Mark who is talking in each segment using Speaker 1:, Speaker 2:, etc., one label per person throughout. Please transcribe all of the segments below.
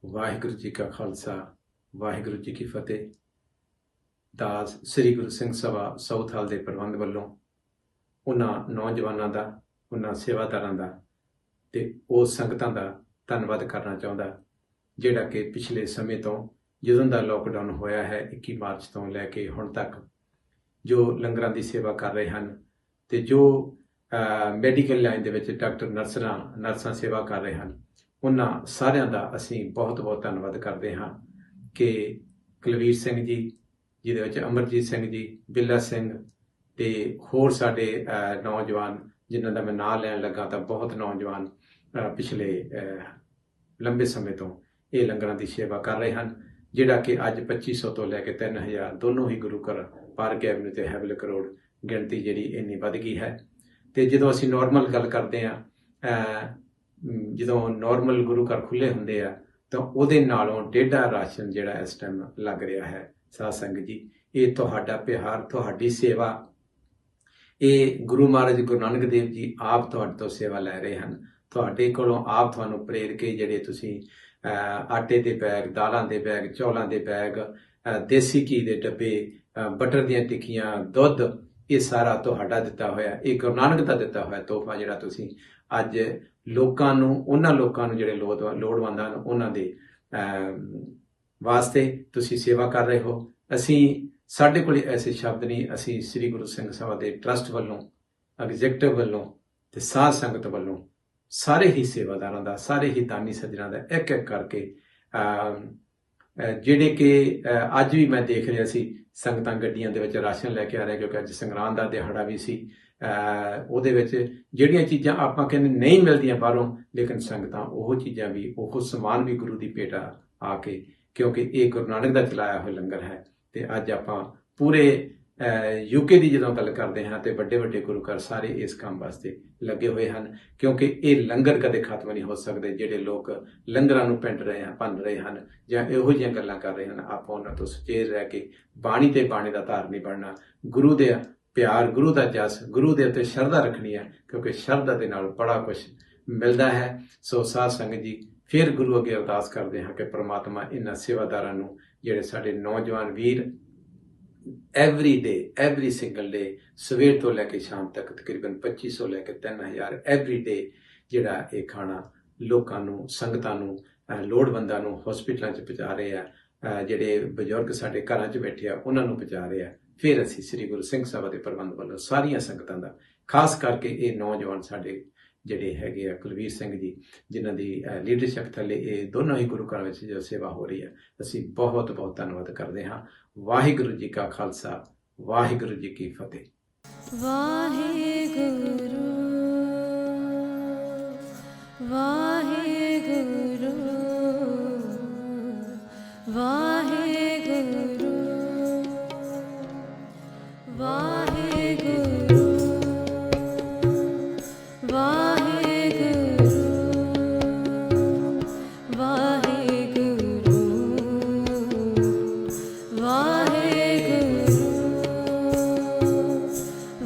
Speaker 1: ਵਾਹਿਗੁਰੂ ਜੀ ਕਾ ਖਾਲਸਾ ਵਾਹਿਗੁਰੂ ਜੀ ਕੀ ਫਤਿਹ। ਦਾਸ ਸ੍ਰੀ ਗੁਰੂ ਸਿੰਘ ਸਭਾ ਸਾਊਥ ਹਾਲ ਦੇ ਪ੍ਰਬੰਧ ਵੱਲੋਂ ਉਹਨਾਂ ਨੌਜਵਾਨਾਂ ਦਾ, ਉਹਨਾਂ ਸੇਵਾਦਾਰਾਂ ਦਾ ਤੇ ਉਹ ਸੰਗਤਾਂ ਦਾ ਧੰਨਵਾਦ ਕਰਨਾ ਚਾਹੁੰਦਾ ਜਿਹੜਾ ਕਿ ਪਿਛਲੇ ਸਮੇਂ ਤੋਂ ਜਦੋਂ ਦਾ ਲੋਕਡਾਊਨ ਹੋਇਆ ਹੈ 21 ਮਾਰਚ ਤੋਂ ਲੈ ਕੇ ਹੁਣ ਤੱਕ ਜੋ ਲੰਗਰਾਂ ਦੀ ਸੇਵਾ ਕਰ ਰਹੇ ਹਨ ਤੇ ਜੋ ਮੈਡੀਕਲ ਲਾਈਨ ਦੇ ਵਿੱਚ ਡਾਕਟਰ ਨਰਸਾਂ ਸੇਵਾ ਕਰ ਰਹੇ ਹਨ, ਉਹਨਾਂ ਸਾਰਿਆਂ ਦਾ ਅਸੀਂ ਬਹੁਤ ਬਹੁਤ ਧੰਨਵਾਦ ਕਰਦੇ ਹਾਂ ਕਿ ਕੁਲਵੀਰ ਸਿੰਘ ਜੀ, ਜਿਹਦੇ ਵਿੱਚ ਅਮਰਜੀਤ ਸਿੰਘ ਜੀ, ਬਿੱਲਾ ਸਿੰਘ ਤੇ ਹੋਰ ਸਾਡੇ ਨੌਜਵਾਨ ਜਿਨ੍ਹਾਂ ਦਾ ਮੈਂ ਨਾਂ ਲੈਣ ਲੱਗਾ ਤਾਂ ਬਹੁਤ ਨੌਜਵਾਨ ਪਿਛਲੇ ਲੰਬੇ ਸਮੇਂ ਤੋਂ ਇਹ ਲੰਗਰਾਂ ਦੀ ਸੇਵਾ ਕਰ ਰਹੇ ਹਨ, ਜਿਹੜਾ ਕਿ ਅੱਜ 2500 ਤੋਂ ਲੈ ਕੇ 3000 ਦੋਨੋਂ ਹੀ ਗੁਰੂ ਘਰ ਪਾਰਕ ਐਵਨਿਊ ਤੇ ਹੈਵਲਕ ਰੋਡ ਗਿਣਤੀ ਜਿਹੜੀ ਇੰਨੀ ਵੱਧ ਗਈ ਹੈ। ਤੇ ਜਦੋਂ ਅਸੀਂ ਨੋਰਮਲ ਗੱਲ ਕਰਦੇ ਹਾਂ, ਜਦੋਂ ਨੋਰਮਲ ਗੁਰੂ ਘਰ ਖੁੱਲ੍ਹੇ ਹੁੰਦੇ ਆ ਤਾਂ ਉਹਦੇ ਨਾਲੋਂ ਡੇਢਾ ਰਾਸ਼ਨ ਜਿਹੜਾ ਇਸ ਟਾਈਮ ਲੱਗ ਰਿਹਾ ਹੈ। ਸਾਧ ਸੰਗਤ ਜੀ, ਇਹ ਤੁਹਾਡਾ ਪਿਆਰ, ਤੁਹਾਡੀ ਸੇਵਾ, ਇਹ ਗੁਰੂ ਮਹਾਰਾਜ ਗੁਰੂ ਨਾਨਕ ਦੇਵ ਜੀ ਆਪ ਤੁਹਾਡੇ ਤੋਂ ਸੇਵਾ ਲੈ ਰਹੇ ਹਨ। ਤੁਹਾਡੇ ਕੋਲੋਂ ਆਪ ਤੁਹਾਨੂੰ ਪ੍ਰੇਰ ਕੇ ਜਿਹੜੇ ਤੁਸੀਂ ਆਟੇ ਦੇ ਬੈਗ, ਦਾਲਾਂ ਦੇ ਬੈਗ, ਚੌਲਾਂ ਦੇ ਬੈਗ, ਦੇਸੀ ਘੀ ਦੇ ਡੱਬੇ, ਬਟਰ ਦੀਆਂ ਟਿੱਕੀਆਂ, ਦੁੱਧ, ਇਹ ਸਾਰਾ ਤੁਹਾਡਾ ਦਿੱਤਾ ਹੋਇਆ, ਇਹ ਗੁਰੂ ਨਾਨਕ ਦਾ ਦਿੱਤਾ ਹੋਇਆ ਤੋਹਫਾ ਜਿਹੜਾ ਤੁਸੀਂ ਅੱਜ ਲੋਕਾਂ ਨੂੰ, ਉਹਨਾਂ ਲੋਕਾਂ ਨੂੰ ਜਿਹੜੇ ਲੋੜਵੰਦ ਹਨ ਉਹਨਾਂ ਦੇ ਵਾਸਤੇ ਤੁਸੀਂ ਸੇਵਾ ਕਰ ਰਹੇ ਹੋ। ਸਾਡੇ ਕੋਲ ਐਸੇ ਸ਼ਬਦ ਨਹੀਂ। ਅਸੀਂ ਸ੍ਰੀ ਗੁਰੂ ਸਿੰਘ ਸਭਾ ਦੇ ਟਰਸਟ ਵੱਲੋਂ, ਐਗਜ਼ੈਕਟਿਵ ਵੱਲੋਂ ਤੇ ਸਾਧ ਸੰਗਤ ਵੱਲੋਂ ਸਾਰੇ ਹੀ ਸੇਵਾਦਾਰਾਂ ਦਾ, ਸਾਰੇ ਹੀ ਦਾਨੀ ਸੱਜਣਾਂ ਦਾ ਇੱਕ ਇੱਕ ਕਰਕੇ ਜਿਹੜੇ ਕਿ ਅੱਜ ਵੀ ਮੈਂ ਦੇਖ ਰਿਹਾ ਸੀ ਸੰਗਤਾਂ ਗੱਡੀਆਂ ਦੇ ਵਿੱਚ ਰਾਸ਼ਨ ਲੈ ਕੇ ਆ ਰਹੇ, ਕਿਉਂਕਿ ਅੱਜ ਸੰਗਰਾਂਦ ਦਾ ਦਿਹਾੜਾ ਵੀ ਸੀ। ਉਹਦੇ ਵਿੱਚ ਜਿਹੜੀਆਂ ਚੀਜ਼ਾਂ ਆਪਾਂ ਕਹਿੰਦੇ ਨਹੀਂ ਮਿਲਦੀਆਂ ਬਾਹਰੋਂ, ਲੇਕਿਨ ਸੰਗਤਾਂ ਉਹ ਚੀਜ਼ਾਂ ਵੀ, ਉਹ ਸਮਾਨ ਵੀ ਗੁਰੂ ਦੀ ਭੇਟ ਆ ਕੇ, ਕਿਉਂਕਿ ਇਹ ਗੁਰੂ ਨਾਨਕ ਦਾ ਚਲਾਇਆ ਹੋਇਆ ਲੰਗਰ ਹੈ। ਤੇ ਅੱਜ ਆਪਾਂ ਪੂਰੇ ਯੂਕੇ ਦੀ ਜਦੋਂ ਗੱਲ ਕਰਦੇ ਹਾਂ ਤੇ ਵੱਡੇ ਵੱਡੇ ਗੁਰੂ ਘਰ ਸਾਰੇ ਇਸ ਕੰਮ ਵਾਸਤੇ ਲੱਗੇ ਹੋਏ ਹਨ, ਕਿਉਂਕਿ ਇਹ ਲੰਗਰ ਕਦੇ ਖਤਮ ਨਹੀਂ ਹੋ ਸਕਦੇ। ਜਿਹੜੇ ਲੋਕ ਲੰਗਰਾਂ ਨੂੰ ਭੰਨ ਰਹੇ ਹਨ ਜਾਂ ਇਹੋ ਜਿਹੀਆਂ ਗੱਲਾਂ ਕਰ ਰਹੇ ਹਨ, ਆਪਾਂ ਉਹਨਾਂ ਤੋਂ ਸੁਚੇਤ ਰਹਿ ਕੇ ਬਾਣੀ ਤੇ ਬਾਣੀ ਦਾ ਧਾਰ ਨਹੀਂ ਬਣਨਾ, ਗੁਰੂ ਦੇ ਪਿਆਰ, ਗੁਰੂ ਦਾ ਜਸ, ਗੁਰੂ ਦੇ ਉੱਤੇ ਸ਼ਰਧਾ ਰੱਖਣੀ ਹੈ, ਕਿਉਂਕਿ ਸ਼ਰਧਾ ਦੇ ਨਾਲ ਬੜਾ ਕੁਝ ਮਿਲਦਾ ਹੈ। ਸੋ ਸਾਧ ਸੰਗਤ ਜੀ, ਫਿਰ ਗੁਰੂ ਅੱਗੇ ਅਰਦਾਸ ਕਰਦੇ ਹਾਂ ਕਿ ਪ੍ਰਮਾਤਮਾ ਇਹਨਾਂ ਸੇਵਾਦਾਰਾਂ ਨੂੰ, ਜਿਹੜੇ ਸਾਡੇ ਨੌਜਵਾਨ ਵੀਰ ਐਵਰੀ ਸਿੰਗਲ ਡੇ, ਸਵੇਰ ਤੋਂ ਲੈ ਕੇ ਸ਼ਾਮ ਤੱਕ ਤਕਰੀਬਨ 2500 ਲੈ ਕੇ 3000 ਐਵਰੀ ਡੇ ਜਿਹੜਾ ਇਹ ਖਾਣਾ ਲੋਕਾਂ ਨੂੰ, ਸੰਗਤਾਂ ਨੂੰ, ਲੋੜਵੰਦਾਂ ਨੂੰ ਹਸਪੀਟਲਾਂ 'ਚ ਪਹੁੰਚਾ ਰਹੇ ਆ, ਜਿਹੜੇ ਬਜ਼ੁਰਗ ਸਾਡੇ ਘਰਾਂ 'ਚ ਬੈਠੇ ਆ ਉਹਨਾਂ ਨੂੰ ਪਹੁੰਚਾ ਰਹੇ ਆ। ਫਿਰ ਅਸੀਂ ਸ੍ਰੀ ਗੁਰੂ ਸਿੰਘ ਸਭਾ ਦੇ ਪ੍ਰਬੰਧ ਵੱਲੋਂ ਸਾਰੀਆਂ ਸੰਗਤਾਂ ਦਾ, ਖਾਸ ਕਰਕੇ ਇਹ ਨੌਜਵਾਨ ਸਾਡੇ ਜਿਹੜੇ ਹੈਗੇ ਆ ਕੁਲਵੀਰ ਸਿੰਘ ਜੀ, ਜਿਨ੍ਹਾਂ ਦੀ ਲੀਡਰਸ਼ਿਪ ਥੱਲੇ ਇਹ ਦੋਨੋਂ ਹੀ ਗੁਰੂ ਘਰਾਂ ਵਿੱਚ ਜੋ ਸੇਵਾ ਹੋ ਰਹੀ ਹੈ, ਅਸੀਂ ਬਹੁਤ ਬਹੁਤ ਧੰਨਵਾਦ ਕਰਦੇ ਹਾਂ। ਵਾਹਿਗੁਰੂ ਜੀ ਕਾ ਖਾਲਸਾ ਵਾਹਿਗੁਰੂ ਜੀ ਕੀ ਫਤਿਹ।
Speaker 2: ਵਾਹਿਗੁਰੂ ਵਾਹਿਗੁਰੂ ਵਾਹਿਗੁਰੂ ਵਾਹਿਗੁਰੂ ਵਾਹਿਗੁਰੂ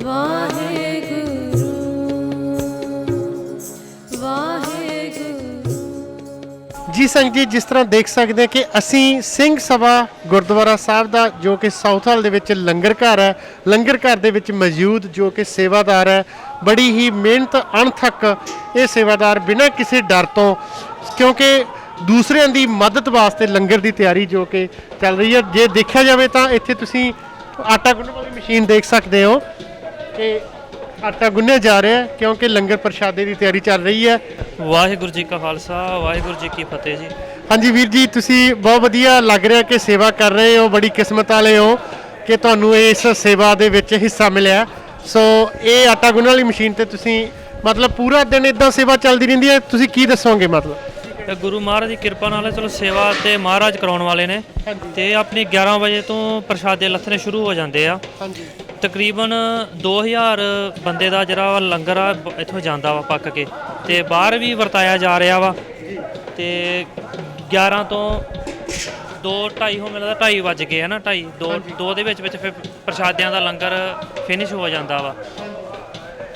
Speaker 2: ਵਾਹਿਗੁਰੂ
Speaker 3: ਜੀ ਸੰਗਤ ਜੀ, ਜਿਸ ਤਰ੍ਹਾਂ ਦੇਖ ਸਕਦੇ ਹਾਂ ਕਿ ਅਸੀਂ ਸਿੰਘ ਸਭਾ ਗੁਰਦੁਆਰਾ ਸਾਹਿਬ ਦਾ ਜੋ ਕਿ ਸਾਊਥ ਹਾਲ ਦੇ ਵਿੱਚ ਲੰਗਰ ਘਰ ਹੈ, ਲੰਗਰ ਘਰ ਦੇ ਵਿੱਚ ਮੌਜੂਦ ਜੋ ਕਿ ਸੇਵਾਦਾਰ ਹੈ, ਬੜੀ ਹੀ ਮਿਹਨਤ ਅਣਥੱਕ ਇਹ ਸੇਵਾਦਾਰ ਬਿਨਾਂ ਕਿਸੇ ਡਰ ਤੋਂ, ਕਿਉਂਕਿ ਦੂਸਰਿਆਂ ਦੀ ਮਦਦ ਵਾਸਤੇ ਲੰਗਰ ਦੀ ਤਿਆਰੀ ਜੋ ਕਿ ਚੱਲ ਰਹੀ ਹੈ। ਜੇ ਦੇਖਿਆ ਜਾਵੇ ਤਾਂ ਇੱਥੇ ਤੁਸੀਂ ਆਟਾ ਗੁੰਨਣ ਵਾਲੀ ਮਸ਼ੀਨ ਦੇਖ ਸਕਦੇ ਹੋ ਕਿ ਆਟਾ ਗੁੰਨਿਆ ਜਾ ਰਿਹਾ ਹੈ, ਕਿਉਂਕਿ ਲੰਗਰ ਪ੍ਰਸ਼ਾਦੇ ਦੀ ਤਿਆਰੀ ਚੱਲ ਰਹੀ ਹੈ।
Speaker 4: ਵਾਹਿਗੁਰੂ ਜੀ ਕਾ ਖਾਲਸਾ ਵਾਹਿਗੁਰੂ ਜੀ ਕੀ ਫਤਿਹ ਜੀ।
Speaker 3: ਹਾਂਜੀ ਵੀਰ ਜੀ, ਤੁਸੀਂ ਬਹੁਤ ਵਧੀਆ ਲੱਗ ਰਿਹਾ ਕਿ ਸੇਵਾ ਕਰ ਰਹੇ ਹੋ, ਬੜੀ ਕਿਸਮਤ ਵਾਲੇ ਹੋ ਕਿ ਤੁਹਾਨੂੰ ਇਸ ਸੇਵਾ ਦੇ ਵਿੱਚ ਹਿੱਸਾ ਮਿਲਿਆ। ਸੋ ਇਹ ਆਟਾ ਗੁੰਨਣ ਵਾਲੀ ਮਸ਼ੀਨ ਤੇ ਤੁਸੀਂ ਮਤਲਬ ਪੂਰਾ ਦਿਨ ਇਦਾਂ ਸੇਵਾ ਚੱਲਦੀ ਰਹਿੰਦੀ ਹੈ, ਤੁਸੀਂ ਕੀ ਦੱਸੋਗੇ? ਮਤਲਬ
Speaker 4: ਤੇ ਗੁਰੂ ਮਹਾਰਾਜ ਦੀ ਕਿਰਪਾ ਨਾਲ ਚਲੋ ਸੇਵਾ ਤੇ ਮਹਾਰਾਜ ਕਰਾਉਣ ਵਾਲੇ ਨੇ, ਤੇ ਆਪਣੀ 11 ਵਜੇ ਤੋਂ ਪ੍ਰਸ਼ਾਦੇ ਲੱਥਣੇ ਸ਼ੁਰੂ ਹੋ ਜਾਂਦੇ ਆ।
Speaker 3: ਹਾਂਜੀ,
Speaker 4: ਤਕਰੀਬਨ 2000 ਬੰਦੇ ਦਾ ਜਿਹੜਾ ਲੰਗਰ ਆ ਇੱਥੋਂ ਜਾਂਦਾ ਵਾ ਪੱਕ ਕੇ, ਤੇ ਬਾਹਰ ਵੀ ਵਰਤਾਇਆ ਜਾ ਰਿਹਾ ਵਾ। ਤੇ 11 ਤੋਂ 2:30 ਹੋ ਮਿਲਦਾ, 2:30 ਵੱਜ ਗਏ ਹੈ ਨਾ, 2:30 ਦੇ ਵਿੱਚ ਫਿਰ ਪ੍ਰਸ਼ਾਦਿਆਂ ਦਾ ਲੰਗਰ ਫਿਨਿਸ਼ ਹੋ ਜਾਂਦਾ ਵਾ।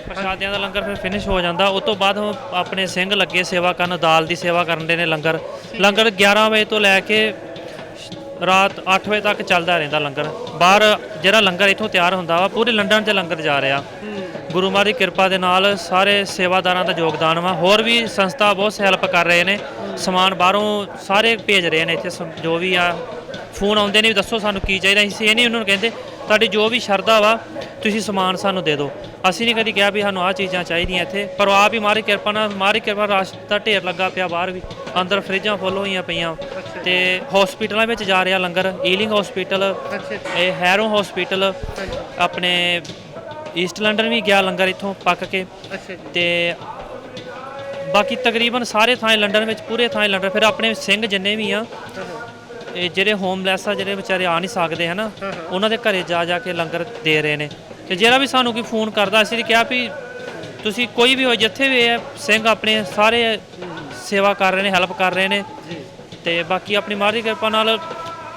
Speaker 4: ਪ੍ਰਸ਼ਾਦਿਆਂ ਦਾ ਲੰਗਰ ਫਿਰ ਫਿਨਿਸ਼ ਹੋ ਜਾਂਦਾ। ਉਸ ਤੋਂ ਬਾਅਦ ਆਪਣੇ ਸਿੰਘ ਲੱਗੇ ਸੇਵਾ ਕਰਨ, ਦਾਲ ਦੀ ਸੇਵਾ ਕਰਨ ਦੇ ਨੇ। ਲੰਗਰ 11 ਵਜੇ ਤੋਂ ਲੈ ਕੇ ਰਾਤ 8 ਵਜੇ ਤੱਕ ਚੱਲਦਾ ਰਹਿੰਦਾ ਲੰਗਰ। ਬਾਹਰ ਜਿਹੜਾ ਲੰਗਰ ਇੱਥੋਂ ਤਿਆਰ ਹੁੰਦਾ ਵਾ ਪੂਰੇ ਲੰਡਨ 'ਚ ਲੰਗਰ ਜਾ ਰਿਹਾ। ਗੁਰੂ ਮਹਾਰਾਜ ਦੀ ਕਿਰਪਾ ਦੇ ਨਾਲ ਸਾਰੇ ਸੇਵਾਦਾਰਾਂ ਦਾ ਯੋਗਦਾਨ ਵਾ। ਹੋਰ ਵੀ ਸੰਸਥਾ ਬਹੁਤ ਹੈਲਪ ਕਰ ਰਹੇ ਨੇ, ਸਮਾਨ ਬਾਹਰੋਂ ਸਾਰੇ ਭੇਜ ਰਹੇ ਨੇ ਇੱਥੇ। ਜੋ ਵੀ ਆ ਫੋਨ ਆਉਂਦੇ ਨੇ ਵੀ ਦੱਸੋ ਸਾਨੂੰ ਕੀ ਚਾਹੀਦਾ। ਅਸੀਂ ਇਹ ਨਹੀਂ ਉਹਨਾਂ ਨੂੰ ਕਹਿੰਦੇ ਤੁਹਾਡੀ ਜੋ ਵੀ ਸ਼ਰਧਾ ਵਾ ਤੁਸੀਂ ਸਮਾਨ ਸਾਨੂੰ ਦੇ ਦਿਓ। ਅਸੀਂ ਨਹੀਂ ਕਦੀ ਕਿਹਾ ਵੀ ਸਾਨੂੰ ਆਹ ਚੀਜ਼ਾਂ ਚਾਹੀਦੀਆਂ ਇੱਥੇ, ਪਰ ਆਪ ਹੀ ਮਹਾਰਾਜ ਕਿਰਪਾ ਨਾਲ ਰਾਸ਼ ਦਾ ਢੇਰ ਲੱਗਾ ਪਿਆ। ਬਾਹਰ ਵੀ ਅੰਦਰ ਫਰਿੱਜਾਂ ਫੁੱਲ ਹੋਈਆਂ ਪਈਆਂ ਤੇ ਹਸਪੀਟਲਾਂ ਵਿੱਚ ਜਾ ਰਿਹਾ ਲੰਗਰ। ਈਲਿੰਗ ਹਸਪੀਟਲ, ਇਹ ਹੈਰੋ ਹਸਪੀਟਲ, ਆਪਣੇ ਈਸਟ ਲੰਡਨ ਵੀ ਗਿਆ ਲੰਗਰ ਇੱਥੋਂ ਪੱਕ ਕੇ। ਤੇ ਬਾਕੀ ਤਕਰੀਬਨ ਸਾਰੇ ਥਾਂ ਲੰਡਨ ਵਿੱਚ, ਪੂਰੇ ਥਾਂ ਲੰਡਨ। ਫਿਰ ਆਪਣੇ ਸਿੰਘ ਜਿੰਨੇ ਵੀ ਆ ਇਹ ਜਿਹੜੇ ਹੋਮਲੈਸ ਆ, ਜਿਹੜੇ ਵਿਚਾਰੇ ਆ ਨਹੀਂ ਸਕਦੇ ਹੈ ਨਾ, ਉਹਨਾਂ ਦੇ ਘਰੇ ਜਾ ਕੇ ਲੰਗਰ ਦੇ ਰਹੇ ਨੇ। ਤੇ ਜਿਹੜਾ ਵੀ ਸਾਨੂੰ ਕੋਈ ਫੋਨ ਕਰਦਾ ਅਸੀਂ ਕਿਹਾ ਵੀ ਤੁਸੀਂ ਕੋਈ ਵੀ ਹੋ ਜਿੱਥੇ ਵੀ ਹੈ, ਸਿੰਘ ਆਪਣੇ ਸਾਰੇ ਸੇਵਾ ਕਰ ਰਹੇ ਨੇ, ਹੈਲਪ ਕਰ ਰਹੇ ਨੇ। ਤੇ ਬਾਕੀ ਆਪਣੀ ਮਹਾਰਾਜ ਦੀ ਕਿਰਪਾ ਨਾਲ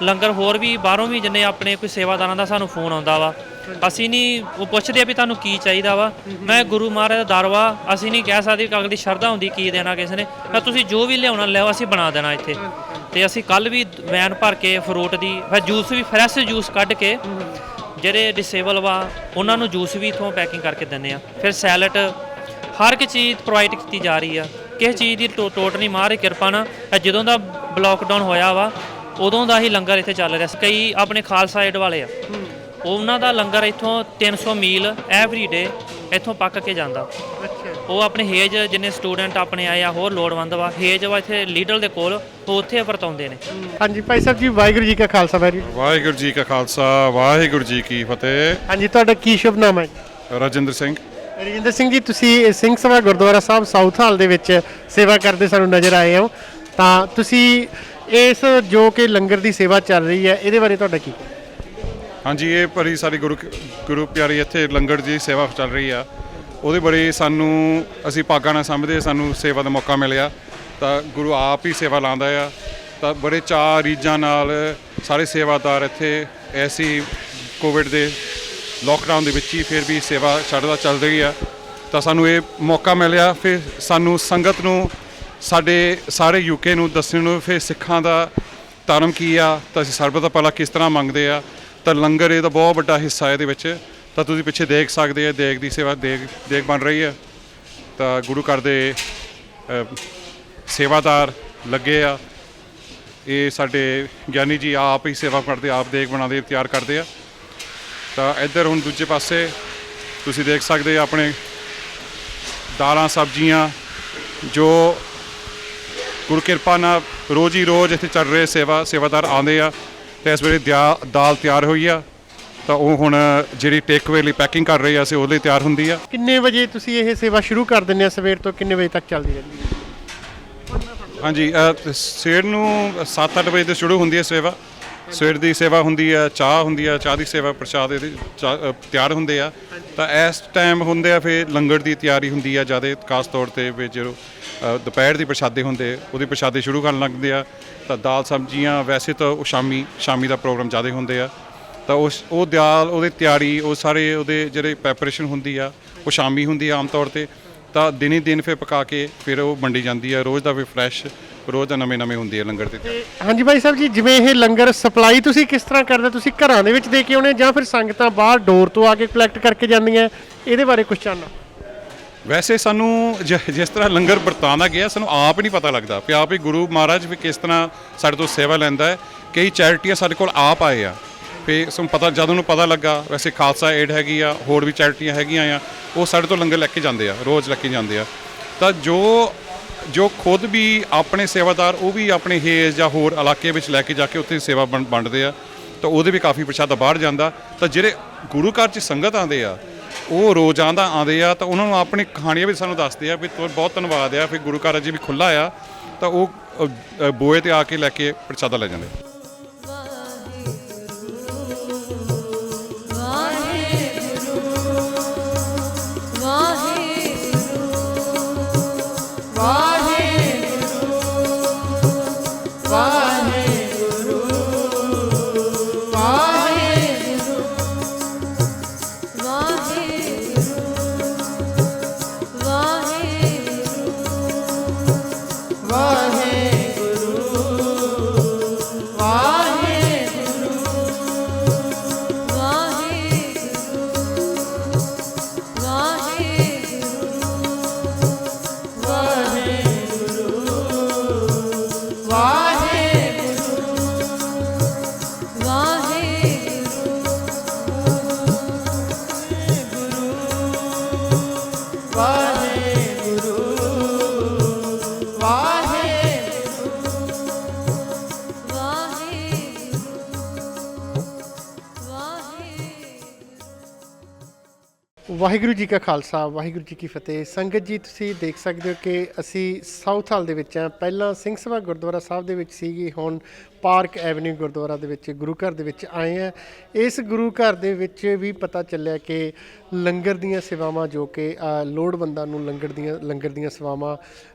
Speaker 4: ਲੰਗਰ ਹੋਰ ਵੀ ਬਾਹਰੋਂ ਵੀ ਜਿੰਨੇ ਆਪਣੇ ਕੋਈ ਸੇਵਾਦਾਰਾਂ ਦਾ ਸਾਨੂੰ ਫੋਨ ਆਉਂਦਾ ਵਾ। ਅਸੀਂ ਨਹੀਂ ਉਹ ਪੁੱਛਦੇ ਆ ਵੀ ਤੁਹਾਨੂੰ ਕੀ ਚਾਹੀਦਾ ਵਾ। ਮੈਂ ਗੁਰੂ ਮਹਾਰਾਜ ਦਾ ਦਰ ਵਾ, ਅਸੀਂ ਨਹੀਂ ਕਹਿ ਸਕਦੇ ਕਿ ਅਗਲੀ ਸ਼ਰਧਾ ਹੁੰਦੀ ਕੀ ਦੇਣਾ ਕਿਸੇ ਨੇ। ਤਾਂ ਤੁਸੀਂ ਜੋ ਵੀ ਲਿਆਉਣਾ ਲਿਆਓ, ਅਸੀਂ ਬਣਾ ਦੇਣਾ ਇੱਥੇ। ਤੇ ਅਸੀਂ ਕੱਲ ਵੀ ਵੈਨ ਭਰ ਕੇ ਫਰੂਟ ਦੀ, ਫਿਰ ਜੂਸ ਵੀ ਫਰੈਸ਼ ਜੂਸ ਕੱਢ ਕੇ ਜਿਹੜੇ ਡਿਸੇਬਲ ਵਾ ਉਹਨਾਂ ਨੂੰ ਜੂਸ ਵੀ ਇੱਥੋਂ ਪੈਕਿੰਗ ਕਰਕੇ ਦਿੰਦੇ ਆ। ਫਿਰ ਸੈਲਡ, ਹਰ ਇੱਕ ਚੀਜ਼ ਪ੍ਰੋਵਾਈਡ ਕੀਤੀ ਜਾ ਰਹੀ ਆ। ਕਿਸੇ ਚੀਜ਼ ਦੀ ਟੋਟ ਨਹੀਂ, ਮਾਰ ਕਿਰਪਾ ਨਾਲ। ਜਦੋਂ ਦਾ ਬਲੌਕਡਾਊਨ ਹੋਇਆ ਵਾ ਉਦੋਂ ਦਾ ਹੀ ਲੰਗਰ ਇੱਥੇ ਚੱਲ ਰਿਹਾ ਸੀ। ਕਈ ਆਪਣੇ ਖਾਲਸਾ ਏਡ ਵਾਲੇ ਆ, ਉਹਨਾਂ ਦਾ ਲੰਗਰ ਇੱਥੋਂ 300 ਮੀਲ ਐਵਰੀ ਡੇ ਇੱਥੋਂ ਪੱਕ ਕੇ ਜਾਂਦਾ। ਉਹ ਆਪਣੇ ਹੇਜ ਜਿੰਨੇ ਸਟੂਡੈਂਟ ਆਪਣੇ ਆਏ ਆ, ਹੋਰ ਲੋੜਵੰਦ ਵਾ, ਹੇਜ ਵਾ ਇੱਥੇ ਲੀਡਰ ਦੇ ਕੋਲ, ਉਹ ਉੱਥੇ ਵਰਤਾਉਂਦੇ ਨੇ।
Speaker 3: ਹਾਂਜੀ ਭਾਈ ਸਾਹਿਬ ਜੀ, ਵਾਹਿਗੁਰੂ ਜੀ ਕਾ ਖਾਲਸਾ,
Speaker 5: ਵਾਹਿਗੁਰੂ ਜੀ ਕਾ ਖਾਲਸਾ, ਵਾਹਿਗੁਰੂ ਜੀ ਕੀ ਫਤਿਹ।
Speaker 3: ਹਾਂਜੀ, ਤੁਹਾਡਾ ਕੀ ਸ਼ੁਭ ਨਾਮ ਹੈ?
Speaker 5: ਰਾਜਿੰਦਰ ਸਿੰਘ।
Speaker 3: ਰਜਿੰਦਰ ਸਿੰਘ ਜੀ, ਤੁਸੀਂ ਸਿੰਘ ਸਭਾ ਗੁਰਦੁਆਰਾ ਸਾਹਿਬ ਸਾਊਥ ਹਾਲ ਦੇ ਵਿੱਚ ਸੇਵਾ ਕਰਦੇ ਸਾਨੂੰ ਨਜ਼ਰ ਆਏ ਹੋ। ਤਾਂ ਤੁਸੀਂ ਇਸ ਜੋ ਕਿ ਲੰਗਰ ਦੀ ਸੇਵਾ ਚੱਲ ਰਹੀ ਹੈ, ਇਹਦੇ ਬਾਰੇ ਤੁਹਾਡਾ ਕੀ?
Speaker 5: ਹਾਂਜੀ, ਇਹ ਭਰੀ ਸਾਰੀ ਗੁਰੂ ਪਿਆਰੀ ਇੱਥੇ ਲੰਗਰ ਦੀ ਸੇਵਾ ਚੱਲ ਰਹੀ ਆ। ਉਹਦੇ ਬੜੇ ਸਾਨੂੰ ਅਸੀਂ ਭਾਗਾਂ ਨਾਲ ਸਮਝਦੇ, ਸਾਨੂੰ ਸੇਵਾ ਦਾ ਮੌਕਾ ਮਿਲਿਆ। ਤਾਂ ਗੁਰੂ ਆਪ ਹੀ ਸੇਵਾ ਲਾਉਂਦਾ ਆ। ਤਾਂ ਬੜੇ ਚਾਅ ਰੀਝਾਂ ਨਾਲ ਸਾਰੇ ਸੇਵਾਦਾਰ ਇੱਥੇ ਐਸੀ ਕੋਵਿਡ ਦੇ ਲੋਕਡਾਊਨ ਦੇ ਵਿੱਚ ਹੀ ਫਿਰ ਵੀ ਸੇਵਾ ਛੱਡਦਾ ਚੱਲ ਰਹੀ ਆ। ਤਾਂ ਸਾਨੂੰ ਇਹ ਮੌਕਾ ਮਿਲਿਆ, ਫਿਰ ਸਾਨੂੰ ਸੰਗਤ ਨੂੰ, ਸਾਡੇ ਸਾਰੇ ਯੂਕੇ ਨੂੰ ਦੱਸਣ ਨੂੰ, ਫਿਰ ਸਿੱਖਾਂ ਦਾ ਧਰਮ ਕੀ ਆ, ਤਾਂ ਅਸੀਂ ਸਰਬਤ ਦਾ ਭਲਾ ਕਿਸ ਤਰ੍ਹਾਂ ਮੰਗਦੇ ਆ। ਤਾਂ ਲੰਗਰ ਇਹਦਾ ਬਹੁਤ ਵੱਡਾ ਹਿੱਸਾ ਇਹਦੇ ਵਿੱਚ। ਤਾਂ ਤੁਸੀਂ ਪਿੱਛੇ ਦੇਖ ਸਕਦੇ ਆ, ਦੇਗ ਦੀ ਸੇਵਾ ਦੇਗ ਬਣ ਰਹੀ ਹੈ। ਤਾਂ ਗੁਰੂ ਘਰ ਦੇ ਸੇਵਾਦਾਰ ਲੱਗੇ ਆ। ਇਹ ਸਾਡੇ ਗਿਆਨੀ ਜੀ ਆਪ ਹੀ ਸੇਵਾ ਕਰਦੇ, ਆਪ ਦੇਗ ਬਣਾਉਂਦੇ, ਤਿਆਰ ਕਰਦੇ ਆ। ਤਾਂ ਇੱਧਰ ਹੁਣ ਦੂਜੇ ਪਾਸੇ ਤੁਸੀਂ ਦੇਖ ਸਕਦੇ ਆ ਆਪਣੇ ਦਾਲਾਂ ਸਬਜ਼ੀਆਂ, ਜੋ ਗੁਰੂ ਕਿਰਪਾ ਨਾਲ ਰੋਜ਼ ਹੀ ਰੋਜ਼ ਇੱਥੇ ਚੱਲ ਰਹੇ ਸੇਵਾਦਾਰ ਆਉਂਦੇ ਆ। ਅਤੇ ਇਸ ਵੇਲੇ ਦਾਲ ਤਿਆਰ ਹੋਈ ਆ। ਤਾਂ ਉਹ ਹੁਣ ਜਿਹੜੀ ਟੇਕਅਵੇ ਲਈ ਪੈਕਿੰਗ ਕਰ ਰਹੇ ਆ, ਅਸੀਂ ਉਹਦੇ ਲਈ ਤਿਆਰ ਹੁੰਦੀ ਆ।
Speaker 3: ਕਿੰਨੇ ਵਜੇ ਤੁਸੀਂ ਇਹ ਸੇਵਾ ਸ਼ੁਰੂ ਕਰ ਦਿੰਦੇ ਆ? ਸਵੇਰ ਤੋਂ ਕਿੰਨੇ ਵਜੇ ਤੱਕ ਚੱਲਦੀ ਰਹਿੰਦੀ ਹੈ?
Speaker 5: ਹਾਂਜੀ, ਸਵੇਰ ਨੂੰ 7-8 ਵਜੇ ਤੋਂ ਸ਼ੁਰੂ ਹੁੰਦੀ ਹੈ ਸੇਵਾ। ਸਵੇਰ ਦੀ ਸੇਵਾ ਹੁੰਦੀ ਆ, ਚਾਹ ਹੁੰਦੀ ਆ, ਚਾਹ ਦੀ ਸੇਵਾ, ਪ੍ਰਸ਼ਾਦ ਇਹਦੇ ਤਿਆਰ ਹੁੰਦੇ ਆ। ਤਾਂ ਇਸ ਟਾਈਮ ਹੁੰਦੇ ਆ, ਫਿਰ ਲੰਗਰ ਦੀ ਤਿਆਰੀ ਹੁੰਦੀ ਆ ਜ਼ਿਆਦਾ, ਖਾਸ ਤੌਰ 'ਤੇ ਵੀ ਜਦੋਂ ਦੁਪਹਿਰ ਦੀ ਪ੍ਰਸ਼ਾਦੇ ਹੁੰਦੇ, ਉਹਦੇ ਪ੍ਰਸ਼ਾਦੇ ਸ਼ੁਰੂ ਕਰਨ ਲੱਗਦੇ ਆ। ਤਾਂ ਦਾਲ ਸਬਜ਼ੀਆਂ ਵੈਸੇ ਤਾਂ ਉਹ ਸ਼ਾਮੀ ਦਾ ਪ੍ਰੋਗਰਾਮ ਜ਼ਿਆਦਾ ਹੁੰਦੇ ਆ। ਤਾਂ ਉਹ ਦਾਲ, ਉਹਦੀ ਤਿਆਰੀ, ਉਹ ਸਾਰੇ ਉਹਦੇ ਜਿਹੜੇ ਪ੍ਰੈਪਰੇਸ਼ਨ ਹੁੰਦੀ ਆ, ਉਹ ਸ਼ਾਮੀ ਹੁੰਦੀ ਆ ਆਮ ਤੌਰ 'ਤੇ। ਤਾਂ ਦਿਨ ਦਿਨ ਪਕਾ ਕੇ ਫਿਰ ਉਹ ਵੰਡੀ ਜਾਂਦੀ ਆ। ਰੋਜ਼ ਦਾ ਵੀ ਫਰੈਸ਼, ਰੋਜ਼ ਦਾ ਨਵੇਂ ਹੁੰਦੀ ਹੈ ਲੰਗਰ ਦੇ।
Speaker 3: ਹਾਂਜੀ ਭਾਈ ਸਾਹਿਬ ਜੀ, ਜਿਵੇਂ ਇਹ ਲੰਗਰ ਸਪਲਾਈ ਤੁਸੀਂ ਕਿਸ ਤਰ੍ਹਾਂ ਕਰਦੇ? ਤੁਸੀਂ ਘਰਾਂ ਦੇ ਵਿੱਚ ਦੇ ਕੇ ਆਉਣੇ ਜਾਂ ਫਿਰ ਸੰਗਤਾਂ ਬਾਹਰ ਡੋਰ ਤੋਂ ਆ ਕੇ ਕਲੈਕਟ ਕਰਕੇ ਜਾਂਦੀਆਂ? ਇਹਦੇ ਬਾਰੇ ਕੁਝ ਜਾਣਨਾ।
Speaker 5: ਵੈਸੇ ਸਾਨੂੰ ਜਿਸ ਤਰ੍ਹਾਂ ਲੰਗਰ ਵਰਤਾਉਂਦਾ ਗਿਆ, ਸਾਨੂੰ ਆਪ ਨਹੀਂ ਪਤਾ ਲੱਗਦਾ ਵੀ ਆਪ ਹੀ ਗੁਰੂ ਮਹਾਰਾਜ ਵੀ ਕਿਸ ਤਰ੍ਹਾਂ ਸਾਡੇ ਤੋਂ ਸੇਵਾ ਲੈਂਦਾ ਹੈ। ਕਈ ਚੈਰਿਟੀਆਂ ਸਾਡੇ ਕੋਲ ਆਪ ਆਏ ਆ, ਫਿਰ ਸਾਨੂੰ ਪਤਾ, ਜਦੋਂ ਨੂੰ ਪਤਾ ਲੱਗਾ। ਵੈਸੇ ਖਾਲਸਾ ਏਡ ਹੈਗੀ ਆ, ਹੋਰ ਵੀ ਚੈਰਿਟੀਆਂ ਹੈਗੀਆਂ ਆ, ਉਹ ਸਾਡੇ ਤੋਂ ਲੰਗਰ ਲੈ ਕੇ ਜਾਂਦੇ ਆ, ਰੋਜ਼ ਲੈ ਕੇ ਜਾਂਦੇ ਆ। ਤਾਂ ਜੋ ਖੁਦ ਵੀ ਆਪਣੇ ਸੇਵਾਦਾਰ, ਉਹ ਵੀ ਆਪਣੇ ਹੇਜ ਜਾਂ ਹੋਰ ਇਲਾਕੇ ਵਿੱਚ ਲੈ ਕੇ ਜਾ ਕੇ ਉੱਥੇ ਸੇਵਾ ਵੰਡਦੇ ਆ। ਤਾਂ ਉਹਦੇ ਵੀ ਕਾਫੀ ਪ੍ਰਸ਼ਾਦਾ ਬਾਹਰ ਜਾਂਦਾ। ਤਾਂ ਜਿਹੜੇ ਗੁਰੂ ਘਰ 'ਚ ਸੰਗਤ ਆਉਂਦੇ ਆ, ਉਹ ਰੋਜ਼ਾਨਾ ਆਉਂਦੇ ਆ। ਤਾਂ ਉਹਨਾਂ ਨੂੰ ਆਪਣੀ ਕਹਾਣੀਆਂ ਵੀ ਸਾਨੂੰ ਦੱਸਦੇ ਆ ਵੀ ਬਹੁਤ ਧੰਨਵਾਦ ਆ, ਫਿਰ ਗੁਰੂ ਘਰ ਅਜੇ ਵੀ ਖੁੱਲ੍ਹਾ ਆ। ਤਾਂ ਉਹ ਬੋਏ 'ਤੇ ਆ ਕੇ ਲੈ ਕੇ ਪ੍ਰਸ਼ਾਦਾ ਲੈ ਜਾਂਦੇ।
Speaker 3: ਵਾਹਿਗੁਰੂ ਜੀ ਕਾ ਖਾਲਸਾ ਵਾਹਿਗੁਰੂ ਜੀ ਕੀ ਫਤਿਹ। ਸੰਗਤ ਜੀ ਤੁਸੀਂ ਦੇਖ ਸਕਦੇ ਹੋ ਕਿ ਅਸੀਂ ਸਾਊਥ ਹਾਲ ਦੇ ਵਿੱਚ ਹਾਂ। ਪਹਿਲਾਂ ਸਿੰਘ ਸਭਾ ਗੁਰਦੁਆਰਾ ਸਾਹਿਬ ਦੇ ਵਿੱਚ ਸੀਗੀ, ਹੁਣ ਪਾਰਕ ਐਵਨਿਊ ਗੁਰਦੁਆਰਾ ਦੇ ਵਿੱਚ ਗੁਰੂ ਘਰ ਦੇ ਵਿੱਚ ਆਏ ਹਾਂ। ਇਸ ਗੁਰੂ ਘਰ ਦੇ ਵਿੱਚ ਵੀ ਪਤਾ ਚੱਲਿਆ ਕਿ ਲੰਗਰ ਦੀਆਂ ਸੇਵਾਵਾਂ ਜੋ ਕਿ ਲੋੜਵੰਦਾਂ ਨੂੰ ਲੰਗਰ ਦੀਆਂ ਸੇਵਾਵਾਂ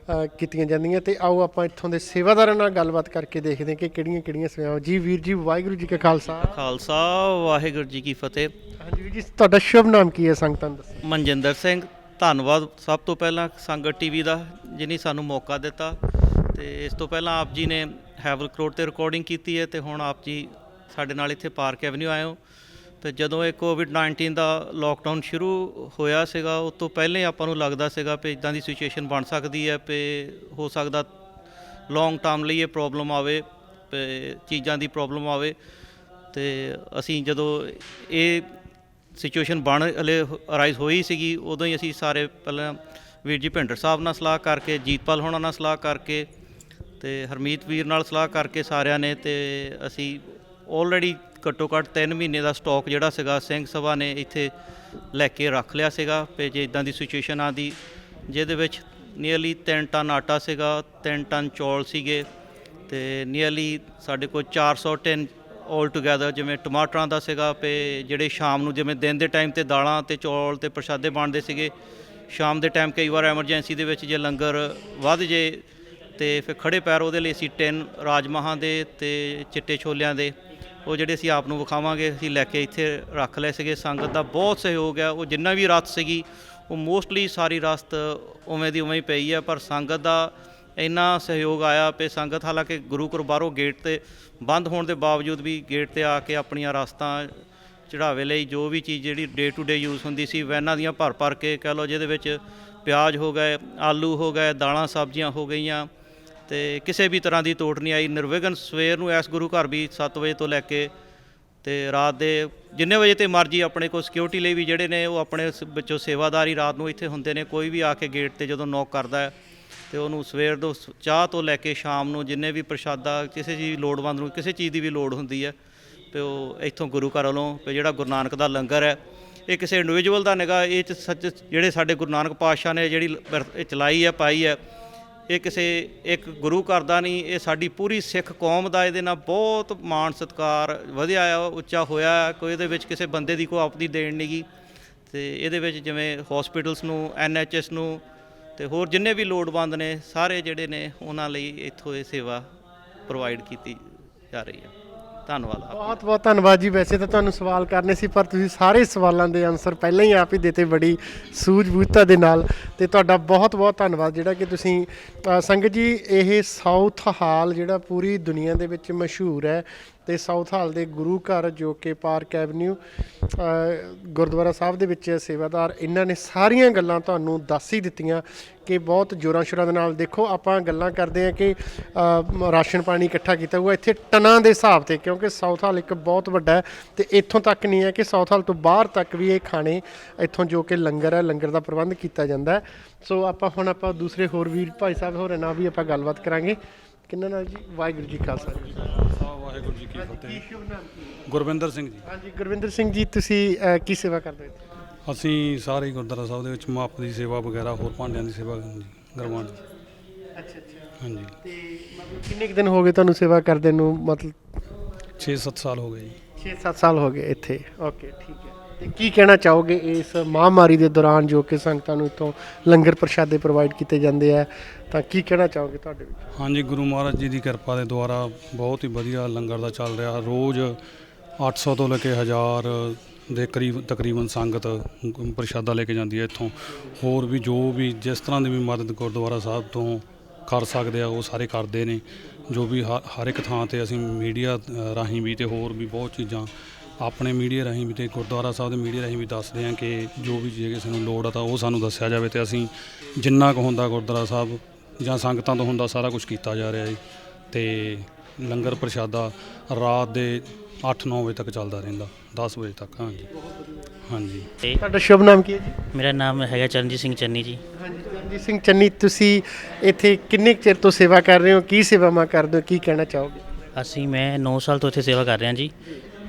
Speaker 3: ਕੀਤੀਆਂ ਜਾਂਦੀਆਂ। ਤੇ ਆਓ ਆਪਾਂ ਇੱਥੋਂ ਦੇ ਸੇਵਾਦਾਰਾਂ ਨਾਲ ਗੱਲਬਾਤ ਕਰਕੇ ਦੇਖਦੇ ਹਾਂ ਕਿ ਕਿਹੜੀਆਂ ਸੇਵਾਵਾਂ। ਜੀ ਵੀਰ ਜੀ, ਵਾਹਿਗੁਰੂ ਜੀ ਕਾ ਖਾਲਸਾ
Speaker 6: ਖਾਲਸਾ ਵਾਹਿਗੁਰੂ ਜੀ ਕੀ ਫਤਿਹ।
Speaker 3: ਹਾਂਜੀ ਵੀਰ ਜੀ, ਤੁਹਾਡਾ ਸ਼ੁਭ ਨਾਮ ਕੀ ਹੈ ਸੰਗਤਾਂ ਨੂੰ ਦੱਸੋ।
Speaker 6: ਮਨਜਿੰਦਰ ਸਿੰਘ, ਧੰਨਵਾਦ ਸਭ ਤੋਂ ਪਹਿਲਾਂ ਸੰਗਤ ਟੀਵੀ ਦਾ ਜਿਨੀ ਸਾਨੂੰ ਮੌਕਾ ਦਿੱਤਾ। ਤੇ ਇਸ ਤੋਂ ਪਹਿਲਾਂ ਆਪ ਜੀ ਨੇ ਹੈਵਲ ਕਰੋੜ ਤੇ ਰਿਕਾਰਡਿੰਗ ਕੀਤੀ ਹੈ ਤੇ ਹੁਣ ਆਪ ਜੀ ਸਾਡੇ ਨਾਲ ਇੱਥੇ ਪਾਰਕ ਐਵਨਿਊ ਆਏ ਹੋ। ਤੇ ਜਦੋਂ ਇਹ ਕੋਵਿਡ-19 ਦਾ ਲੋਕਡਾਊਨ ਸ਼ੁਰੂ ਹੋਇਆ ਸੀਗਾ, ਉਸ ਤੋਂ ਪਹਿਲਾਂ ਹੀ ਆਪਾਂ ਨੂੰ ਲੱਗਦਾ ਸੀਗਾ ਕਿ ਇਦਾਂ ਦੀ ਸਿਚੁਏਸ਼ਨ ਬਣ ਸਕਦੀ ਹੈ, ਕਿ ਹੋ ਸਕਦਾ ਲੌਂਗ ਟਰਮ ਲਈ ਇਹ ਪ੍ਰੋਬਲਮ ਆਵੇ, ਚੀਜ਼ਾਂ ਦੀ ਪ੍ਰੋਬਲਮ ਆਵੇ। ਤੇ ਅਸੀਂ ਜਦੋਂ ਇਹ ਸਿਚੁਏਸ਼ਨ ਹਲੇ ਅਰਾਈਜ਼ ਹੋਈ ਸੀਗੀ, ਉਦੋਂ ਹੀ ਅਸੀਂ ਸਾਰੇ ਪਹਿਲਾਂ ਵੀਰ ਜੀ ਭਿੰਡਰ ਸਾਹਿਬ ਨਾਲ ਸਲਾਹ ਕਰਕੇ, ਜੀਤਪਾਲ ਹੋਣਾ ਨਾਲ ਸਲਾਹ ਕਰਕੇ ਤੇ ਹਰਮੀਤ ਵੀਰ ਨਾਲ ਸਲਾਹ ਕਰਕੇ ਸਾਰਿਆਂ ਨੇ, ਤੇ ਅਸੀਂ ਆਲਰੇਡੀ ਘੱਟੋ ਘੱਟ 3 ਮਹੀਨੇ ਦਾ ਸਟਾਕ ਜਿਹੜਾ ਸੀਗਾ ਸਿੰਘ ਸਭਾ ਨੇ ਇੱਥੇ ਲੈ ਕੇ ਰੱਖ ਲਿਆ ਸੀਗਾ। ਤੇ ਜੇ ਇਦਾਂ ਦੀ ਸਿਚੁਏਸ਼ਨ ਆਉਂਦੀ, ਜਿਹਦੇ ਵਿੱਚ ਨੀਅਰਲੀ 3 ਟਨ ਆਟਾ ਸੀਗਾ, 3 ਟਨ ਚੌਲ ਸੀਗੇ, ਤੇ ਨੀਅਰਲੀ ਸਾਡੇ ਕੋਲ 400 ਟਨ ਆਲ ਟੂਗੈਦਰ ਜਿਵੇਂ ਟਮਾਟਰਾਂ ਦਾ ਸੀਗਾ। ਤੇ ਜਿਹੜੇ ਸ਼ਾਮ ਨੂੰ ਜਿਵੇਂ ਦਿਨ ਦੇ ਟਾਈਮ ਤੇ ਦਾਲਾਂ ਤੇ ਚੌਲ ਤੇ ਪ੍ਰਸ਼ਾਦੇ ਬਣਦੇ ਸੀਗੇ, ਸ਼ਾਮ ਦੇ ਟਾਈਮ ਕਈ ਵਾਰ ਐਮਰਜੈਂਸੀ ਦੇ ਵਿੱਚ ਜੇ ਲੰਗਰ ਵੱਧ ਜੇ ਤੇ ਫਿਰ ਖੜੇ ਪੈਰ ਉਹਦੇ ਲਈ ਅਸੀਂ 10 ਰਾਜਮਾਹਾਂ ਦੇ ਤੇ ਚਿੱਟੇ ਛੋਲਿਆਂ ਦੇ, ਉਹ ਜਿਹੜੇ ਅਸੀਂ ਆਪ ਨੂੰ ਵਿਖਾਵਾਂਗੇ, ਅਸੀਂ ਲੈ ਕੇ ਇੱਥੇ ਰੱਖ ਲਏ ਸੀਗੇ। ਸੰਗਤ ਦਾ ਬਹੁਤ ਸਹਿਯੋਗ ਹੈ। ਉਹ ਜਿੰਨਾ ਵੀ ਰਸਤ ਸੀਗੀ ਉਹ ਮੋਸਟਲੀ ਸਾਰੀ ਰਸਤ ਉਵੇਂ ਦੀ ਉਵੇਂ ਹੀ ਪਈ ਹੈ, ਪਰ ਸੰਗਤ ਦਾ ਇੰਨਾ ਸਹਿਯੋਗ ਆਇਆ ਕਿ ਸੰਗਤ ਹਾਲਾਂਕਿ ਗੁਰੂ ਘਰ ਬਾਹਰੋਂ ਗੇਟ ਤੇ ਬੰਦ ਹੋਣ ਦੇ ਬਾਵਜੂਦ ਵੀ ਗੇਟ ਤੇ ਆ ਕੇ ਆਪਣੀਆਂ ਰਸਤਾਂ ਚੜਾਵੇ ਲਈ ਜੋ ਵੀ ਚੀਜ਼ ਜਿਹੜੀ ਡੇ ਟੂ ਡੇ ਯੂਜ਼ ਹੁੰਦੀ ਸੀ, ਵੈਨਾਂ ਦੀਆਂ ਭਰ ਕੇ ਕਹਿ ਲਓ, ਜਿਹਦੇ ਵਿੱਚ ਪਿਆਜ਼ ਹੋ ਗਏ, ਆਲੂ ਹੋ ਗਏ, ਦਾਲਾਂ ਸਬਜ਼ੀਆਂ ਹੋ ਗਈਆਂ, ਤੇ ਕਿਸੇ ਵੀ ਤਰ੍ਹਾਂ ਦੀ ਤੋਟ ਨਹੀਂ ਆਈ। ਨਿਰਵਿਘਨ ਸਵੇਰ ਨੂੰ ਇਸ ਗੁਰੂ ਘਰ ਵੀ 7 ਵਜੇ ਤੋਂ ਲੈ ਕੇ ਤੇ ਰਾਤ ਦੇ ਜਿੰਨੇ ਵਜੇ ਤੇ ਮਰਜ਼ੀ ਆਪਣੇ ਕੋਲ ਸਿਕਿਉਰਿਟੀ ਲਈ ਵੀ ਜਿਹੜੇ ਨੇ ਉਹ ਆਪਣੇ ਵਿੱਚੋਂ ਸੇਵਾਦਾਰ ਹੀ ਰਾਤ ਨੂੰ ਇੱਥੇ ਹੁੰਦੇ ਨੇ। ਕੋਈ ਵੀ ਆ ਕੇ ਗੇਟ ਤੇ ਜਦੋਂ ਨੌਕ ਕਰਦਾ ਹੈ ਤੇ ਉਹਨੂੰ ਸਵੇਰ ਤੋਂ ਚਾਹ ਤੋਂ ਲੈ ਕੇ ਸ਼ਾਮ ਨੂੰ ਜਿੰਨੇ ਵੀ ਪ੍ਰਸ਼ਾਦਾ, ਕਿਸੇ ਚੀਜ਼ ਦੀ ਲੋੜਵੰਦ ਨੂੰ ਕਿਸੇ ਚੀਜ਼ ਦੀ ਵੀ ਲੋੜ ਹੁੰਦੀ ਹੈ ਤੇ ਉਹ ਇੱਥੋਂ ਗੁਰੂ ਘਰ ਵੱਲੋਂ ਤੇ ਜਿਹੜਾ ਗੁਰੂ ਨਾਨਕ ਦਾ ਲੰਗਰ ਹੈ, ਇਹ ਕਿਸੇ ਇੰਡੀਵਿਜੂਅਲ ਦਾ ਨਿਗਾ, ਇਹ 'ਚ ਸੱਚ ਜਿਹੜੇ ਸਾਡੇ ਗੁਰੂ ਨਾਨਕ ਪਾਤਸ਼ਾਹ ਨੇ ਜਿਹੜੀ ਇਹ ਚਲਾਈ ਹੈ, ਪਾਈ ਹੈ, ਇਹ ਕਿਸੇ ਇੱਕ ਗੁਰੂ ਘਰ ਦਾ ਨਹੀਂ, ਇਹ ਸਾਡੀ ਪੂਰੀ ਸਿੱਖ ਕੌਮ ਦਾ ਇਹਦੇ ਨਾਲ ਬਹੁਤ ਮਾਣ ਸਤਿਕਾਰ ਵਧਿਆ ਆ, ਉੱਚਾ ਹੋਇਆ। ਕੋਈ ਇਹਦੇ ਵਿੱਚ ਕਿਸੇ ਬੰਦੇ ਦੀ ਕੋਈ ਆਪਦੀ ਦੇਣ ਨਹੀਂ ਗੀ। ਤੇ ਇਹਦੇ ਵਿੱਚ ਜਿਵੇਂ ਹੌਸਪੀਟਲਸ ਨੂੰ, NHS ਨੂੰ ਤੇ ਹੋਰ ਜਿੰਨੇ ਵੀ ਲੋੜਵੰਦ ਨੇ ਸਾਰੇ ਜਿਹੜੇ ਨੇ ਉਹਨਾਂ ਲਈ ਇੱਥੋਂ ਇਹ ਸੇਵਾ ਪ੍ਰੋਵਾਈਡ ਕੀਤੀ ਜਾ ਰਹੀ ਹੈ। ਧੰਨਵਾਦ।
Speaker 3: ਬਹੁਤ ਬਹੁਤ ਧੰਨਵਾਦ ਜੀ। ਵੈਸੇ ਤਾਂ ਤੁਹਾਨੂੰ ਸਵਾਲ ਕਰਨੇ ਸੀ, ਪਰ ਤੁਸੀਂ ਸਾਰੇ ਸਵਾਲਾਂ ਦੇ ਆਨਸਰ ਪਹਿਲਾਂ ਹੀ ਆਪ ਹੀ ਦਿੱਤੇ ਬੜੀ ਸੂਝ-ਬੂਝਤਾ ਦੇ ਨਾਲ, ਤੇ ਤੁਹਾਡਾ ਬਹੁਤ ਬਹੁਤ ਧੰਨਵਾਦ ਜਿਹੜਾ ਕਿ ਤੁਸੀਂ ਸੰਗਤ ਜੀ, ਇਹ ਸਾਊਥ ਹਾਲ ਜਿਹੜਾ ਪੂਰੀ ਦੁਨੀਆ ਦੇ ਵਿੱਚ ਮਸ਼ਹੂਰ ਹੈ, ਤੇ ਸਾਊਥ ਹਾਲ ਦੇ ਗੁਰੂ ਘਰ ਜੋ ਕਿ ਪਾਰਕ ਐਵਨਿਊ ਗੁਰਦੁਆਰਾ ਸਾਹਿਬ ਦੇ ਵਿੱਚ ਸੇਵਾਦਾਰ, ਇਹਨਾਂ ਨੇ ਸਾਰੀਆਂ ਗੱਲਾਂ ਤੁਹਾਨੂੰ ਦੱਸ ਹੀ ਦਿੱਤੀਆਂ ਕਿ ਬਹੁਤ ਜ਼ੋਰਾਂ ਸ਼ੋਰਾਂ ਦੇ ਨਾਲ। ਦੇਖੋ ਆਪਾਂ ਗੱਲਾਂ ਕਰਦੇ ਹਾਂ ਕਿ ਰਾਸ਼ਨ ਪਾਣੀ ਇਕੱਠਾ ਕੀਤਾ ਹੋਇਆ, ਇੱਥੇ ਟਨਾਂ ਦੇ ਹਿਸਾਬ 'ਤੇ, ਕਿਉਂਕਿ ਸਾਊਥ ਹਾਲ ਇੱਕ ਬਹੁਤ ਵੱਡਾ ਹੈ ਤੇ ਇੱਥੋਂ ਤੱਕ ਨਹੀਂ ਹੈ ਕਿ ਸਾਊਥ ਹਾਲ ਤੋਂ ਬਾਹਰ ਤੱਕ ਵੀ ਇਹ ਖਾਣੇ ਇੱਥੋਂ ਜੋ ਕਿ ਲੰਗਰ ਹੈ, ਲੰਗਰ ਦਾ ਪ੍ਰਬੰਧ ਕੀਤਾ ਜਾਂਦਾ ਹੈ। ਸੋ ਆਪਾਂ ਦੂਸਰੇ ਹੋਰ ਵੀਰ ਭਾਈ ਸਾਹਿਬ ਹੋਰਾਂ ਨਾਲ ਵੀ ਆਪਾਂ ਗੱਲਬਾਤ ਕਰਾਂਗੇ। ਕਿੰਨਾ ਨਾਲ ਜੀ? ਵਾਹਿਗੁਰੂ ਜੀ ਖਾਲਸਾ
Speaker 7: ਵਾਹਿਗੁਰੂ ਜੀ ਕੀ ਫਤਿਹ। ਗੁਰਵਿੰਦਰ ਸਿੰਘ ਜੀ।
Speaker 3: ਹਾਂਜੀ ਗੁਰਵਿੰਦਰ ਸਿੰਘ ਜੀ, ਤੁਸੀਂ ਕੀ ਸੇਵਾ ਕਰਦੇ ਹੋ?
Speaker 7: ਅਸੀਂ ਸਾਰੇ ਗੁਰਦੁਆਰਾ ਸਾਹਿਬ ਦੇ ਵਿੱਚ ਮਾਪ ਦੀ ਸੇਵਾ ਵਗੈਰਾ, ਹੋਰ ਭਾਂਡਿਆਂ ਦੀ ਸੇਵਾ ਕਰਵਾਉਣ।
Speaker 3: ਅੱਛਾ ਅੱਛਾ।
Speaker 7: ਹਾਂਜੀ।
Speaker 3: ਤੇ ਮਤਲਬ ਕਿੰਨੇ ਕੁ ਦਿਨ ਹੋ ਗਏ ਤੁਹਾਨੂੰ ਸੇਵਾ ਕਰਦੇ ਨੂੰ? ਮਤਲਬ
Speaker 7: 6-7 ਸਾਲ ਹੋ ਗਏ ਜੀ।
Speaker 3: 6-7 ਸਾਲ ਹੋ ਗਏ ਇੱਥੇ। ਓਕੇ, ਠੀਕ ਹੈ। ਤੇ ਕੀ ਕਹਿਣਾ ਚਾਹੋਗੇ ਇਸ ਮਹਾਂਮਾਰੀ ਦੇ ਦੌਰਾਨ ਜੋ ਕਿ ਸੰਗਤਾਂ ਨੂੰ ਇੱਥੋਂ ਲੰਗਰ ਪ੍ਰਸ਼ਾਦੇ ਪ੍ਰੋਵਾਈਡ ਕੀਤੇ ਜਾਂਦੇ ਆ, ਤਾਂ ਕੀ ਕਹਿਣਾ ਚਾਹੋਗੇ ਤੁਹਾਡੇ ਵਿੱਚ?
Speaker 7: ਹਾਂਜੀ, ਗੁਰੂ ਮਹਾਰਾਜ ਜੀ ਦੀ ਕਿਰਪਾ ਦੇ ਦੁਆਰਾ ਬਹੁਤ ਹੀ ਵਧੀਆ ਲੰਗਰ ਦਾ ਚੱਲ ਰਿਹਾ। ਰੋਜ਼ 800 ਤੋਂ ਲੈ ਕੇ 1000 ਦੇ ਤਕਰੀਬਨ ਸੰਗਤ ਪ੍ਰਸ਼ਾਦਾ ਲੈ ਕੇ ਜਾਂਦੀ ਹੈ ਇੱਥੋਂ। ਹੋਰ ਵੀ ਜੋ ਵੀ ਜਿਸ ਤਰ੍ਹਾਂ ਦੀ ਵੀ ਮਦਦ ਗੁਰਦੁਆਰਾ ਸਾਹਿਬ ਤੋਂ ਕਰ ਸਕਦੇ ਆ ਉਹ ਸਾਰੇ ਕਰਦੇ ਨੇ। ਜੋ ਵੀ ਹਰ ਇੱਕ ਥਾਂ ਤੇ ਅਸੀਂ ਮੀਡੀਆ ਰਾਹੀਂ ਵੀ ਤੇ ਹੋਰ ਵੀ ਬਹੁਤ ਚੀਜ਼ਾਂ ਆਪਣੇ ਮੀਡੀਆ ਰਾਹੀਂ ਵੀ ਤੇ ਗੁਰਦੁਆਰਾ ਸਾਹਿਬ ਦੇ ਮੀਡੀਆ ਰਾਹੀਂ ਵੀ ਦੱਸਦੇ ਹਾਂ ਕਿ ਜੋ ਵੀ ਜੇ ਕਿਸੇ ਨੂੰ ਲੋੜ ਆ ਤਾਂ ਉਹ ਸਾਨੂੰ ਦੱਸਿਆ ਜਾਵੇ, ਤੇ ਅਸੀਂ ਜਿੰਨਾ ਕੁ ਹੁੰਦਾ ਗੁਰਦੁਆਰਾ ਸਾਹਿਬ ਜਾਂ ਸੰਗਤਾਂ ਤੋਂ ਹੁੰਦਾ ਸਾਰਾ ਕੁਝ ਕੀਤਾ ਜਾ ਰਿਹਾ ਜੀ। ਤੇ ਲੰਗਰ ਪ੍ਰਸ਼ਾਦਾ ਰਾਤ ਦੇ 8-9 ਵਜੇ ਤੱਕ ਚੱਲਦਾ ਰਹਿੰਦਾ, 10 ਵਜੇ ਤੱਕ। ਹਾਂਜੀ ਹਾਂਜੀ।
Speaker 3: ਤੁਹਾਡਾ ਸ਼ੁਭ ਨਾਮ ਕੀ ਹੈ ਜੀ?
Speaker 8: ਮੇਰਾ ਨਾਮ ਹੈਗਾ ਚਰਨਜੀਤ ਸਿੰਘ ਚੰਨੀ ਜੀ।
Speaker 3: ਹਾਂਜੀ ਚਰਨਜੀਤ ਸਿੰਘ ਚੰਨੀ, ਤੁਸੀਂ ਇੱਥੇ ਕਿੰਨੇ ਕੁ ਚਿਰ ਤੋਂ ਸੇਵਾ ਕਰ ਰਹੇ ਹੋ? ਕੀ ਸੇਵਾਵਾਂ ਕਰਦੇ ਹੋ? ਕੀ ਕਹਿਣਾ ਚਾਹੋਗੇ?
Speaker 8: ਮੈਂ 9 ਸਾਲ ਤੋਂ ਇੱਥੇ ਸੇਵਾ ਕਰ ਰਿਹਾ ਜੀ।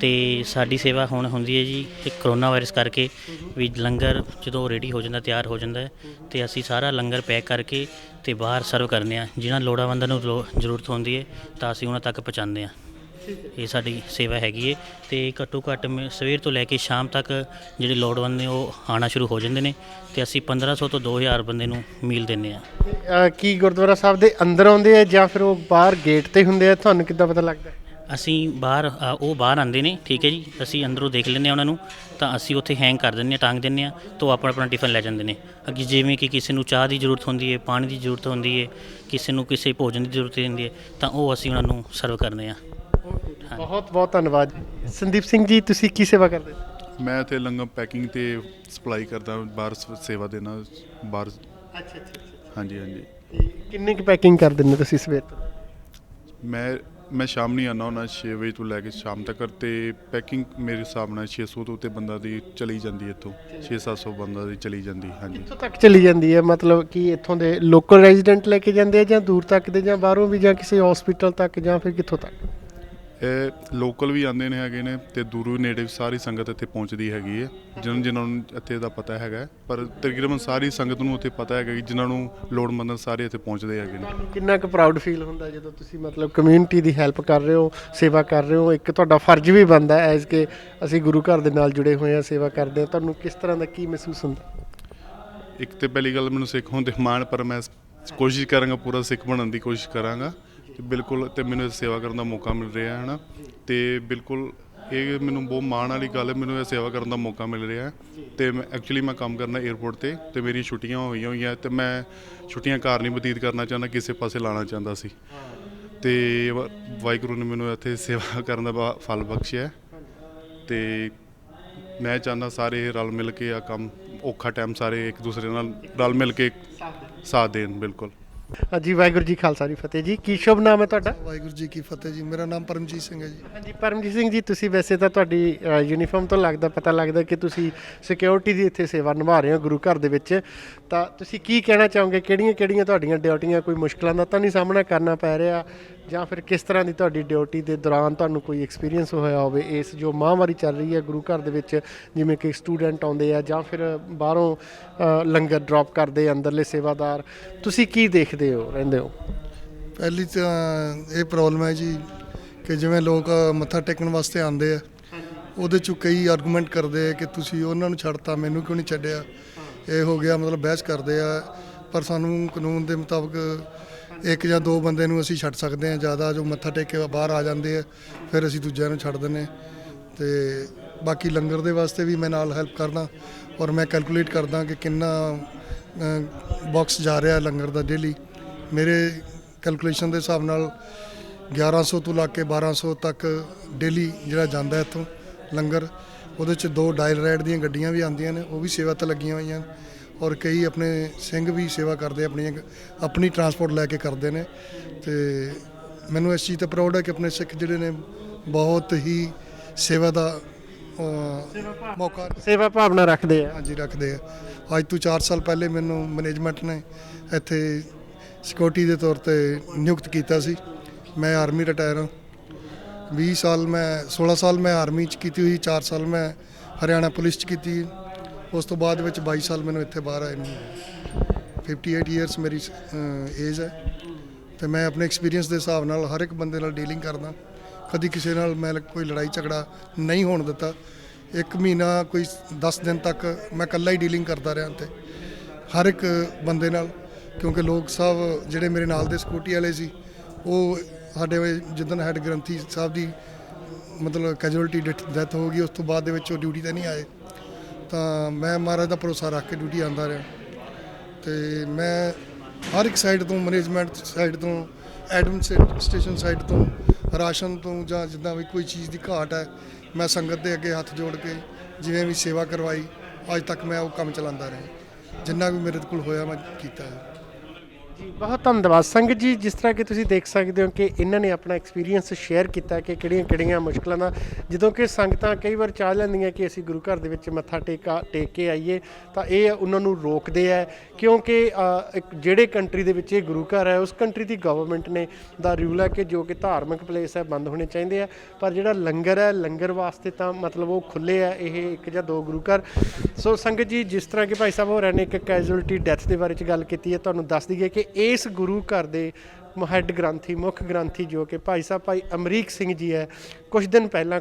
Speaker 8: ਤੇ ਸਾਡੀ ਸੇਵਾ ਹੁਣ ਹੁੰਦੀ ਹੈ ਜੀ ਇਹ ਕਰੋਨਾ ਵਾਇਰਸ ਕਰਕੇ ਵੀ ਲੰਗਰ ਜਦੋਂ ਰੈਡੀ ਹੋ ਜਾਂਦਾ ਤਿਆਰ ਹੋ ਜਾਂਦਾ ਹੈ ਤੇ ਅਸੀਂ ਸਾਰਾ ਲੰਗਰ ਪੈਕ ਕਰਕੇ ਤੇ ਬਾਹਰ ਸਰਵ ਕਰਨੇ ਆ। ਜਿਨ੍ਹਾਂ ਲੋੜਵੰਦਾਂ ਨੂੰ ਜ਼ਰੂਰਤ ਹੁੰਦੀ ਹੈ ਤਾਂ ਅਸੀਂ ਉਹਨਾਂ ਤੱਕ ਪਹੁੰਚਾਉਂਦੇ ਹਾਂ। ਇਹ ਸਾਡੀ ਸੇਵਾ ਹੈਗੀ ਹੈ ਤੇ ਘੱਟੋ ਘੱਟ ਸਵੇਰ ਤੋਂ ਲੈ ਕੇ ਸ਼ਾਮ ਤੱਕ ਜਿਹੜੇ ਲੋੜਵੰਦ ਨੇ ਉਹ ਆਉਣਾ ਸ਼ੁਰੂ ਹੋ ਜਾਂਦੇ ਨੇ ਤੇ ਅਸੀਂ 1500 ਤੋਂ 2000 ਬੰਦੇ ਨੂੰ ਮੀਲ ਦਿੰਦੇ ਹਾਂ।
Speaker 3: ਕੀ ਗੁਰਦੁਆਰਾ ਸਾਹਿਬ ਦੇ ਅੰਦਰ ਆਉਂਦੇ ਆ ਜਾਂ ਫਿਰ ਉਹ ਬਾਹਰ ਗੇਟ ਤੇ ਹੁੰਦੇ ਆ, ਤੁਹਾਨੂੰ ਕਿੱਦਾਂ ਪਤਾ ਲੱਗਦਾ?
Speaker 8: ਅਸੀਂ ਬਾਹਰ ਉਹ ਬਾਹਰ ਆਉਂਦੇ ਨੇ, ਠੀਕ ਹੈ ਜੀ, ਅਸੀਂ ਅੰਦਰੋਂ ਦੇਖ ਲੈਂਦੇ ਹਾਂ ਉਹਨਾਂ ਨੂੰ ਤਾਂ ਅਸੀਂ ਉੱਥੇ ਹੈਂਗ ਕਰ ਦਿੰਦੇ ਹਾਂ, ਟੰਗ ਦਿੰਦੇ ਹਾਂ ਤਾਂ ਉਹ ਆਪਣਾ ਆਪਣਾ ਟਿਫਨ ਲੈ ਜਾਂਦੇ ਨੇ। ਅੱਗੇ ਜਿਵੇਂ ਕਿ ਕਿਸੇ ਨੂੰ ਚਾਹ ਦੀ ਜ਼ਰੂਰਤ ਹੁੰਦੀ ਹੈ, ਪਾਣੀ ਦੀ ਜ਼ਰੂਰਤ ਹੁੰਦੀ ਹੈ, ਕਿਸੇ ਨੂੰ ਕਿਸੇ ਭੋਜਨ ਦੀ ਜ਼ਰੂਰਤ ਹੁੰਦੀ ਹੈ ਤਾਂ ਉਹ ਅਸੀਂ ਉਹਨਾਂ ਨੂੰ ਸਰਵ ਕਰਦੇ ਹਾਂ।
Speaker 3: ਬਹੁਤ ਬਹੁਤ ਧੰਨਵਾਦ। ਸੰਦੀਪ ਸਿੰਘ ਜੀ, ਤੁਸੀਂ ਕੀ ਸੇਵਾ ਕਰਦੇ?
Speaker 9: ਮੈਂ ਇੱਥੇ ਲੰਗਰ ਪੈਕਿੰਗ ਤੇ ਸਪਲਾਈ ਕਰਦਾ, ਬਾਹਰ ਸੇਵਾ ਦੇਣਾ ਬਾਹਰ।
Speaker 3: ਅੱਛਾ।
Speaker 9: ਹਾਂਜੀ ਹਾਂਜੀ।
Speaker 3: ਕਿੰਨੀ ਕੁ ਪੈਕਿੰਗ ਕਰ ਦਿੰਦੇ ਤੁਸੀਂ ਸਵੇਰ ਤੋਂ?
Speaker 9: ਮੈਂ ਸ਼ਾਮ ਨਹੀਂ ਆਉਂਦਾ ਹੁੰਦਾ, 6 ਵਜੇ ਤੋਂ ਲੈ ਕੇ ਸ਼ਾਮ ਤੱਕ, ਤੇ ਪੈਕਿੰਗ ਮੇਰੇ ਹਿਸਾਬ ਨਾਲ 600 ਤੋਂ ਉੱਤੇ ਬੰਦਾ ਦੀ ਚਲੀ ਜਾਂਦੀ ਇੱਥੋਂ, 600-700 ਬੰਦਾ ਦੀ ਚਲੀ ਜਾਂਦੀ। ਹਾਂਜੀ।
Speaker 3: ਕਿੱਥੋਂ ਤੱਕ ਚਲੀ ਜਾਂਦੀ ਹੈ? ਮਤਲਬ ਕਿ ਇੱਥੋਂ ਦੇ ਲੋਕਲ ਰੈਜ਼ੀਡੈਂਟ ਲੈ ਕੇ ਜਾਂਦੇ ਆ ਜਾਂ ਦੂਰ ਤੱਕ ਦੇ, ਜਾਂ ਬਾਹਰੋਂ ਵੀ, ਜਾਂ ਕਿਸੇ ਹਸਪੀਟਲ ਤੱਕ, ਜਾਂ ਫਿਰ ਕਿੱਥੋਂ ਤੱਕ?
Speaker 9: ਇਹ ਲੋਕਲ ਵੀ ਆਉਂਦੇ ਨੇ ਹੈਗੇ ਨੇ ਤੇ ਦੂਰੋਂ ਨੇੜੇ ਸਾਰੀ ਸੰਗਤ ਇੱਥੇ ਪਹੁੰਚਦੀ ਹੈਗੀ ਹੈ, ਜਿਨ੍ਹਾਂ ਨੂੰ ਇੱਥੇ ਦਾ ਪਤਾ ਹੈਗਾ। ਪਰ ਤਕਰੀਬਨ ਸਾਰੀ ਸੰਗਤ ਨੂੰ ਉੱਥੇ ਪਤਾ ਹੈਗਾ ਕਿ ਜਿਨ੍ਹਾਂ ਨੂੰ ਲੋੜਵੰਦ ਸਾਰੇ ਇੱਥੇ ਪਹੁੰਚਦੇ ਹੈਗੇ ਨੇ।
Speaker 3: ਕਿੰਨਾ ਕੁ ਪ੍ਰਾਊਡ ਫੀਲ ਹੁੰਦਾ ਜਦੋਂ ਤੁਸੀਂ ਮਤਲਬ ਕਮਿਊਨਿਟੀ ਦੀ ਹੈਲਪ ਕਰ ਰਹੇ ਹੋ, ਸੇਵਾ ਕਰ ਰਹੇ ਹੋ? ਇੱਕ ਤੁਹਾਡਾ ਫਰਜ਼ ਵੀ ਬਣਦਾ ਐਜ਼ ਕਿ ਅਸੀਂ ਗੁਰੂ ਘਰ ਦੇ ਨਾਲ ਜੁੜੇ ਹੋਏ ਹਾਂ, ਸੇਵਾ ਕਰਦੇ ਹਾਂ। ਤੁਹਾਨੂੰ ਕਿਸ ਤਰ੍ਹਾਂ ਦਾ ਕੀ ਮਹਿਸੂਸ ਹੁੰਦਾ?
Speaker 9: ਇੱਕ ਤੇ ਪਹਿਲੀ ਗੱਲ, ਮੈਨੂੰ ਸਿੱਖ ਹੋਣ 'ਤੇ ਮਾਣ, ਪਰ ਮੈਂ ਕੋਸ਼ਿਸ਼ ਕਰਾਂਗਾ, ਪੂਰਾ ਸਿੱਖ ਬਣਨ ਦੀ ਕੋਸ਼ਿਸ਼ ਕਰਾਂਗਾ ਬਿਲਕੁਲ। ਤੇ ਮੈਨੂੰ ਸੇਵਾ ਕਰਨ ਦਾ ਮੌਕਾ ਮਿਲ ਰਿਹਾ ਹੈ ਨਾ, ਤੇ ਬਿਲਕੁਲ ਇਹ ਮੈਨੂੰ ਬਹੁਤ ਮਾਣ ਵਾਲੀ ਗੱਲ ਹੈ, ਮੈਨੂੰ ਇਹ ਸੇਵਾ ਕਰਨ ਦਾ ਮੌਕਾ ਮਿਲ ਰਿਹਾ ਹੈ। ਤੇ ਮੈਂ ਐਕਚੁਅਲੀ ਮੈਂ ਕੰਮ ਕਰਨਾ ਏਅਰਪੋਰਟ ਤੇ ਮੇਰੀ ਛੁੱਟੀਆਂ ਹੋਈਆਂ ਤੇ ਮੈਂ ਛੁੱਟੀਆਂ ਘਰ ਨਹੀਂ ਬਤੀਤ ਕਰਨਾ ਚਾਹੁੰਦਾ, ਕਿਸੇ ਪਾਸੇ ਲਾਉਣਾ ਚਾਹੁੰਦਾ ਸੀ, ਤੇ ਵਾਹਿਗੁਰੂ ਨੇ ਮੈਨੂੰ ਇੱਥੇ ਸੇਵਾ ਕਰਨ ਦਾ ਫਲ ਬਖਸ਼ਿਆ। ਤੇ ਮੈਂ ਚਾਹੁੰਦਾ ਸਾਰੇ ਰਲ ਮਿਲ ਕੇ ਆ ਕੰਮ, ਔਖਾ ਟਾਈਮ ਸਾਰੇ ਇੱਕ ਦੂਸਰੇ ਨਾਲ ਰਲ ਮਿਲ ਕੇ ਸਾਥ ਦੇਣ। ਬਿਲਕੁਲ।
Speaker 3: ਹਾਂਜੀ, ਵਾਹਿਗੁਰੂ ਜੀ ਖਾਲਸਾ ਜੀ ਫਤਿਹ ਜੀ। ਕੀ ਸ਼ੁਭ ਨਾਮ ਹੈ ਤੁਹਾਡਾ?
Speaker 10: ਵਾਹਿਗੁਰੂ ਜੀ ਕੀ ਫਤਿਹ ਜੀ। ਮੇਰਾ ਨਾਮ ਪਰਮਜੀਤ ਸਿੰਘ ਹੈ ਜੀ।
Speaker 3: ਹਾਂਜੀ ਪਰਮਜੀਤ ਸਿੰਘ ਜੀ, ਤੁਸੀਂ ਵੈਸੇ ਤਾਂ ਤੁਹਾਡੀ ਯੂਨੀਫਾਰਮ ਤੋਂ ਪਤਾ ਲੱਗਦਾ ਕਿ ਤੁਸੀਂ ਸਿਕਿਉਰਿਟੀ ਦੀ ਇੱਥੇ ਸੇਵਾ ਨਿਭਾ ਰਹੇ ਹੋ ਗੁਰੂ ਘਰ ਦੇ ਵਿੱਚ। ਤਾਂ ਤੁਸੀਂ ਕੀ ਕਹਿਣਾ ਚਾਹੋਗੇ? ਕਿਹੜੀਆਂ ਤੁਹਾਡੀਆਂ ਡਿਊਟੀਆਂ? ਕੋਈ ਮੁਸ਼ਕਲਾਂ ਦਾ ਤਾਂ ਨਹੀਂ ਸਾਹਮਣਾ ਕਰਨਾ ਪੈ ਰਿਹਾ, ਜਾਂ ਫਿਰ ਕਿਸ ਤਰ੍ਹਾਂ ਦੀ ਤੁਹਾਡੀ ਡਿਊਟੀ ਦੇ ਦੌਰਾਨ ਤੁਹਾਨੂੰ ਕੋਈ ਐਕਸਪੀਰੀਅੰਸ ਹੋਇਆ ਹੋਵੇ ਇਸ ਜੋ ਮਹਾਂਮਾਰੀ ਚੱਲ ਰਹੀ ਹੈ ਗੁਰੂ ਘਰ ਦੇ ਵਿੱਚ, ਜਿਵੇਂ ਕਿ ਸਟੂਡੈਂਟ ਆਉਂਦੇ ਆ ਜਾਂ ਫਿਰ ਬਾਹਰੋਂ ਲੰਗਰ ਡ੍ਰੌਪ ਕਰਦੇ ਅੰਦਰਲੇ ਸੇਵਾਦਾਰ, ਤੁਸੀਂ ਕੀ ਦੇਖਦੇ ਹੋ ਰਹਿੰਦੇ ਹੋ?
Speaker 10: ਪਹਿਲੀ ਤਾਂ ਇਹ ਪ੍ਰੋਬਲਮ ਹੈ ਜੀ ਕਿ ਜਿਵੇਂ ਲੋਕ ਮੱਥਾ ਟੇਕਣ ਵਾਸਤੇ ਆਉਂਦੇ ਆ, ਉਹਦੇ 'ਚੋਂ ਕਈ ਆਰਗੂਮੈਂਟ ਕਰਦੇ ਆ ਕਿ ਤੁਸੀਂ ਉਹਨਾਂ ਨੂੰ ਛੱਡਤਾ, ਮੈਨੂੰ ਕਿਉਂ ਨਹੀਂ ਛੱਡਿਆ, ਇਹ ਹੋ ਗਿਆ, ਮਤਲਬ ਬਹਿਸ ਕਰਦੇ ਆ। ਪਰ ਸਾਨੂੰ ਕਾਨੂੰਨ ਦੇ ਮੁਤਾਬਕ ਇੱਕ ਜਾਂ ਦੋ ਬੰਦੇ ਨੂੰ ਅਸੀਂ ਛੱਡ ਸਕਦੇ ਹਾਂ, ਜ਼ਿਆਦਾ ਜੋ ਮੱਥਾ ਟੇਕ ਕੇ ਬਾਹਰ ਆ ਜਾਂਦੇ ਆ ਫਿਰ ਅਸੀਂ ਦੂਜਿਆਂ ਨੂੰ ਛੱਡ ਦਿੰਦੇ। ਅਤੇ ਬਾਕੀ ਲੰਗਰ ਦੇ ਵਾਸਤੇ ਵੀ ਮੈਂ ਨਾਲ ਹੈਲਪ ਕਰਦਾ, ਔਰ ਮੈਂ ਕੈਲਕੂਲੇਟ ਕਰਦਾ ਕਿ ਕਿੰਨਾ ਬਾਕਸ ਜਾ ਰਿਹਾ ਲੰਗਰ ਦਾ ਡੇਲੀ। ਮੇਰੇ ਕੈਲਕੂਲੇਸ਼ਨ ਦੇ ਹਿਸਾਬ ਨਾਲ 1100 ਤੋਂ ਲਾ ਕੇ 1200 ਤੱਕ ਡੇਲੀ ਜਿਹੜਾ ਜਾਂਦਾ ਇੱਥੋਂ ਲੰਗਰ। ਉਹਦੇ 'ਚ 2 ਡਾਇਲ ਰਾਈਡ ਦੀਆਂ ਗੱਡੀਆਂ ਵੀ ਆਉਂਦੀਆਂ ਨੇ, ਉਹ ਵੀ ਸੇਵਾ 'ਤੇ ਲੱਗੀਆਂ ਹੋਈਆਂ, ਔਰ ਕਈ ਆਪਣੇ ਸਿੰਘ ਵੀ ਸੇਵਾ ਕਰਦੇ, ਆਪਣੀ ਟਰਾਂਸਪੋਰਟ ਲੈ ਕੇ ਕਰਦੇ ਨੇ। ਅਤੇ ਮੈਨੂੰ ਇਸ ਚੀਜ਼ 'ਤੇ ਪ੍ਰਾਊਡ ਹੈ ਕਿ ਆਪਣੇ ਸਿੱਖ ਜਿਹੜੇ ਨੇ ਬਹੁਤ ਹੀ ਸੇਵਾ ਦਾ ਮੌਕਾ,
Speaker 3: ਸੇਵਾ ਭਾਵਨਾ ਰੱਖਦੇ ਆ।
Speaker 10: ਹਾਂਜੀ ਰੱਖਦੇ ਆ। ਅੱਜ ਤੋਂ 4 ਸਾਲ ਪਹਿਲੇ ਮੈਨੂੰ ਮੈਨੇਜਮੈਂਟ ਨੇ ਇੱਥੇ ਸਿਕਿਉਰਿਟੀ ਦੇ ਤੌਰ 'ਤੇ ਨਿਯੁਕਤ ਕੀਤਾ ਸੀ। ਮੈਂ ਆਰਮੀ ਰਿਟਾਇਰ ਹਾਂ। 16 ਸਾਲ ਮੈਂ ਆਰਮੀ 'ਚ ਕੀਤੀ ਹੋਈ, 4 ਸਾਲ ਮੈਂ ਹਰਿਆਣਾ ਪੁਲਿਸ 'ਚ ਕੀਤੀ। ਉਸ ਤੋਂ ਬਾਅਦ ਵਿੱਚ 22 ਸਾਲ ਮੈਨੂੰ ਇੱਥੇ ਬਾਹਰ ਆਏ ਨੂੰ 58 ਈਅਰਸ ਮੇਰੀ ਏਜ ਹੈ। ਅਤੇ ਮੈਂ ਆਪਣੇ ਐਕਸਪੀਰੀਅੰਸ ਦੇ ਹਿਸਾਬ ਨਾਲ ਹਰ ਇੱਕ ਬੰਦੇ ਨਾਲ ਡੀਲਿੰਗ ਕਰਦਾ। ਕਦੀ ਕਿਸੇ ਨਾਲ ਮੈਂ ਕੋਈ ਲੜਾਈ ਝਗੜਾ ਨਹੀਂ ਹੋਣ ਦਿੱਤਾ। 1 ਮਹੀਨਾ ਕੋਈ 10 ਦਿਨ ਤੱਕ ਮੈਂ ਇਕੱਲਾ ਹੀ ਡੀਲਿੰਗ ਕਰਦਾ ਰਿਹਾ ਅਤੇ ਹਰ ਇੱਕ ਬੰਦੇ ਨਾਲ, ਕਿਉਂਕਿ ਲੋਕ ਸਾਹਿਬ ਜਿਹੜੇ ਮੇਰੇ ਨਾਲ ਦੇ ਸਿਕਿਉਰਿਟੀ ਵਾਲੇ ਸੀ, ਉਹ ਸਾਡੇ ਜਿੱਦਣ ਹੈਡ ਗ੍ਰੰਥੀ ਸਾਹਿਬ ਦੀ ਮਤਲਬ ਕੈਜੂਅਲਟੀ ਡੈਥ ਹੋ ਗਈ, ਉਸ ਤੋਂ ਬਾਅਦ ਦੇ ਵਿੱਚ ਉਹ ਡਿਊਟੀ 'ਤੇ ਨਹੀਂ ਆਏ। ਤਾਂ ਮੈਂ ਮਹਾਰਾਜ ਦਾ ਭਰੋਸਾ ਰੱਖ ਕੇ ਡਿਊਟੀ ਆਉਂਦਾ ਰਿਹਾ। ਅਤੇ ਮੈਂ ਹਰ ਇੱਕ ਸਾਈਡ ਤੋਂ, ਮੈਨੇਜਮੈਂਟ ਸਾਈਡ ਤੋਂ, ਐਡਮਿਨਿਸਟ੍ਰੇਸ਼ਨ ਸਾਈਡ ਤੋਂ, ਰਾਸ਼ਨ ਤੋਂ, ਜਾਂ ਜਿੱਦਾਂ ਵੀ ਕੋਈ ਚੀਜ਼ ਦੀ ਘਾਟ ਹੈ, ਮੈਂ ਸੰਗਤ ਦੇ ਅੱਗੇ ਹੱਥ ਜੋੜ ਕੇ ਜਿਵੇਂ ਵੀ ਸੇਵਾ ਕਰਵਾਈ, ਅੱਜ ਤੱਕ ਮੈਂ ਉਹ ਕੰਮ ਚਲਾਉਂਦਾ ਰਿਹਾ। ਜਿੰਨਾ ਵੀ ਮੇਰੇ ਕੋਲ ਹੋਇਆ ਮੈਂ ਕੀਤਾ ਹੈ।
Speaker 3: ਜੀ ਬਹੁਤ ਧੰਨਵਾਦ ਸੰਗਤ ਜੀ। ਜਿਸ ਤਰ੍ਹਾਂ ਕਿ ਤੁਸੀਂ ਦੇਖ ਸਕਦੇ ਹੋ ਕਿ ਇਹਨਾਂ ਨੇ ਆਪਣਾ ਐਕਸਪੀਰੀਅੰਸ ਸ਼ੇਅਰ ਕੀਤਾ ਕਿ ਕਿਹੜੀਆਂ ਮੁਸ਼ਕਲਾਂ ਦਾ, ਜਦੋਂ ਕਿ ਸੰਗਤਾਂ ਕਈ ਵਾਰ ਚਾਹ ਲੈਂਦੀਆਂ ਕਿ ਅਸੀਂ ਗੁਰੂ ਘਰ ਦੇ ਵਿੱਚ ਮੱਥਾ ਟੇਕ ਕੇ ਆਈਏ, ਤਾਂ ਇਹ ਉਹਨਾਂ ਨੂੰ ਰੋਕਦੇ ਹੈ ਕਿਉਂਕਿ ਜਿਹੜੇ ਕੰਟਰੀ ਦੇ ਵਿੱਚ ਇਹ ਗੁਰੂ ਘਰ ਹੈ ਉਸ ਕੰਟਰੀ ਦੀ ਗਵਰਨਮੈਂਟ ਨੇ ਦਾ ਰੂਲ ਹੈ ਕਿ ਜੋ ਕਿ ਧਾਰਮਿਕ ਪਲੇਸ ਹੈ ਬੰਦ ਹੋਣੇ ਚਾਹੀਦੇ ਆ, ਪਰ ਜਿਹੜਾ ਲੰਗਰ ਹੈ ਲੰਗਰ ਵਾਸਤੇ ਤਾਂ ਮਤਲਬ ਉਹ ਖੁੱਲ੍ਹੇ ਆ ਇਹ 1 ਜਾਂ 2 ਗੁਰੂ ਘਰ। ਸੋ ਸੰਗਤ ਜੀ, ਜਿਸ ਤਰ੍ਹਾਂ ਕਿ ਭਾਈ ਸਾਹਿਬ ਹੋਰਾਂ ਨੇ ਇੱਕ ਕੈਜੂਅਲਟੀ ਡੈਥ ਦੇ ਬਾਰੇ 'ਚ ਗੱਲ ਕੀਤੀ ਹੈ, ਤੁਹਾਨੂੰ ਦੱਸ ਦਈਏ ਕਿ ਇਸ ਗੁਰੂ ਘਰ ਦੇ ਹੈੱਡ ਗ੍ਰੰਥੀ ਮੁੱਖ ਗ੍ਰੰਥੀ ਜੋ ਕਿ ਭਾਈ ਸਾਹਿਬ ਭਾਈ ਅਮਰੀਕ ਸਿੰਘ ਜੀ ਹੈ, ਕੁਝ ਦਿਨ ਪਹਿਲਾਂ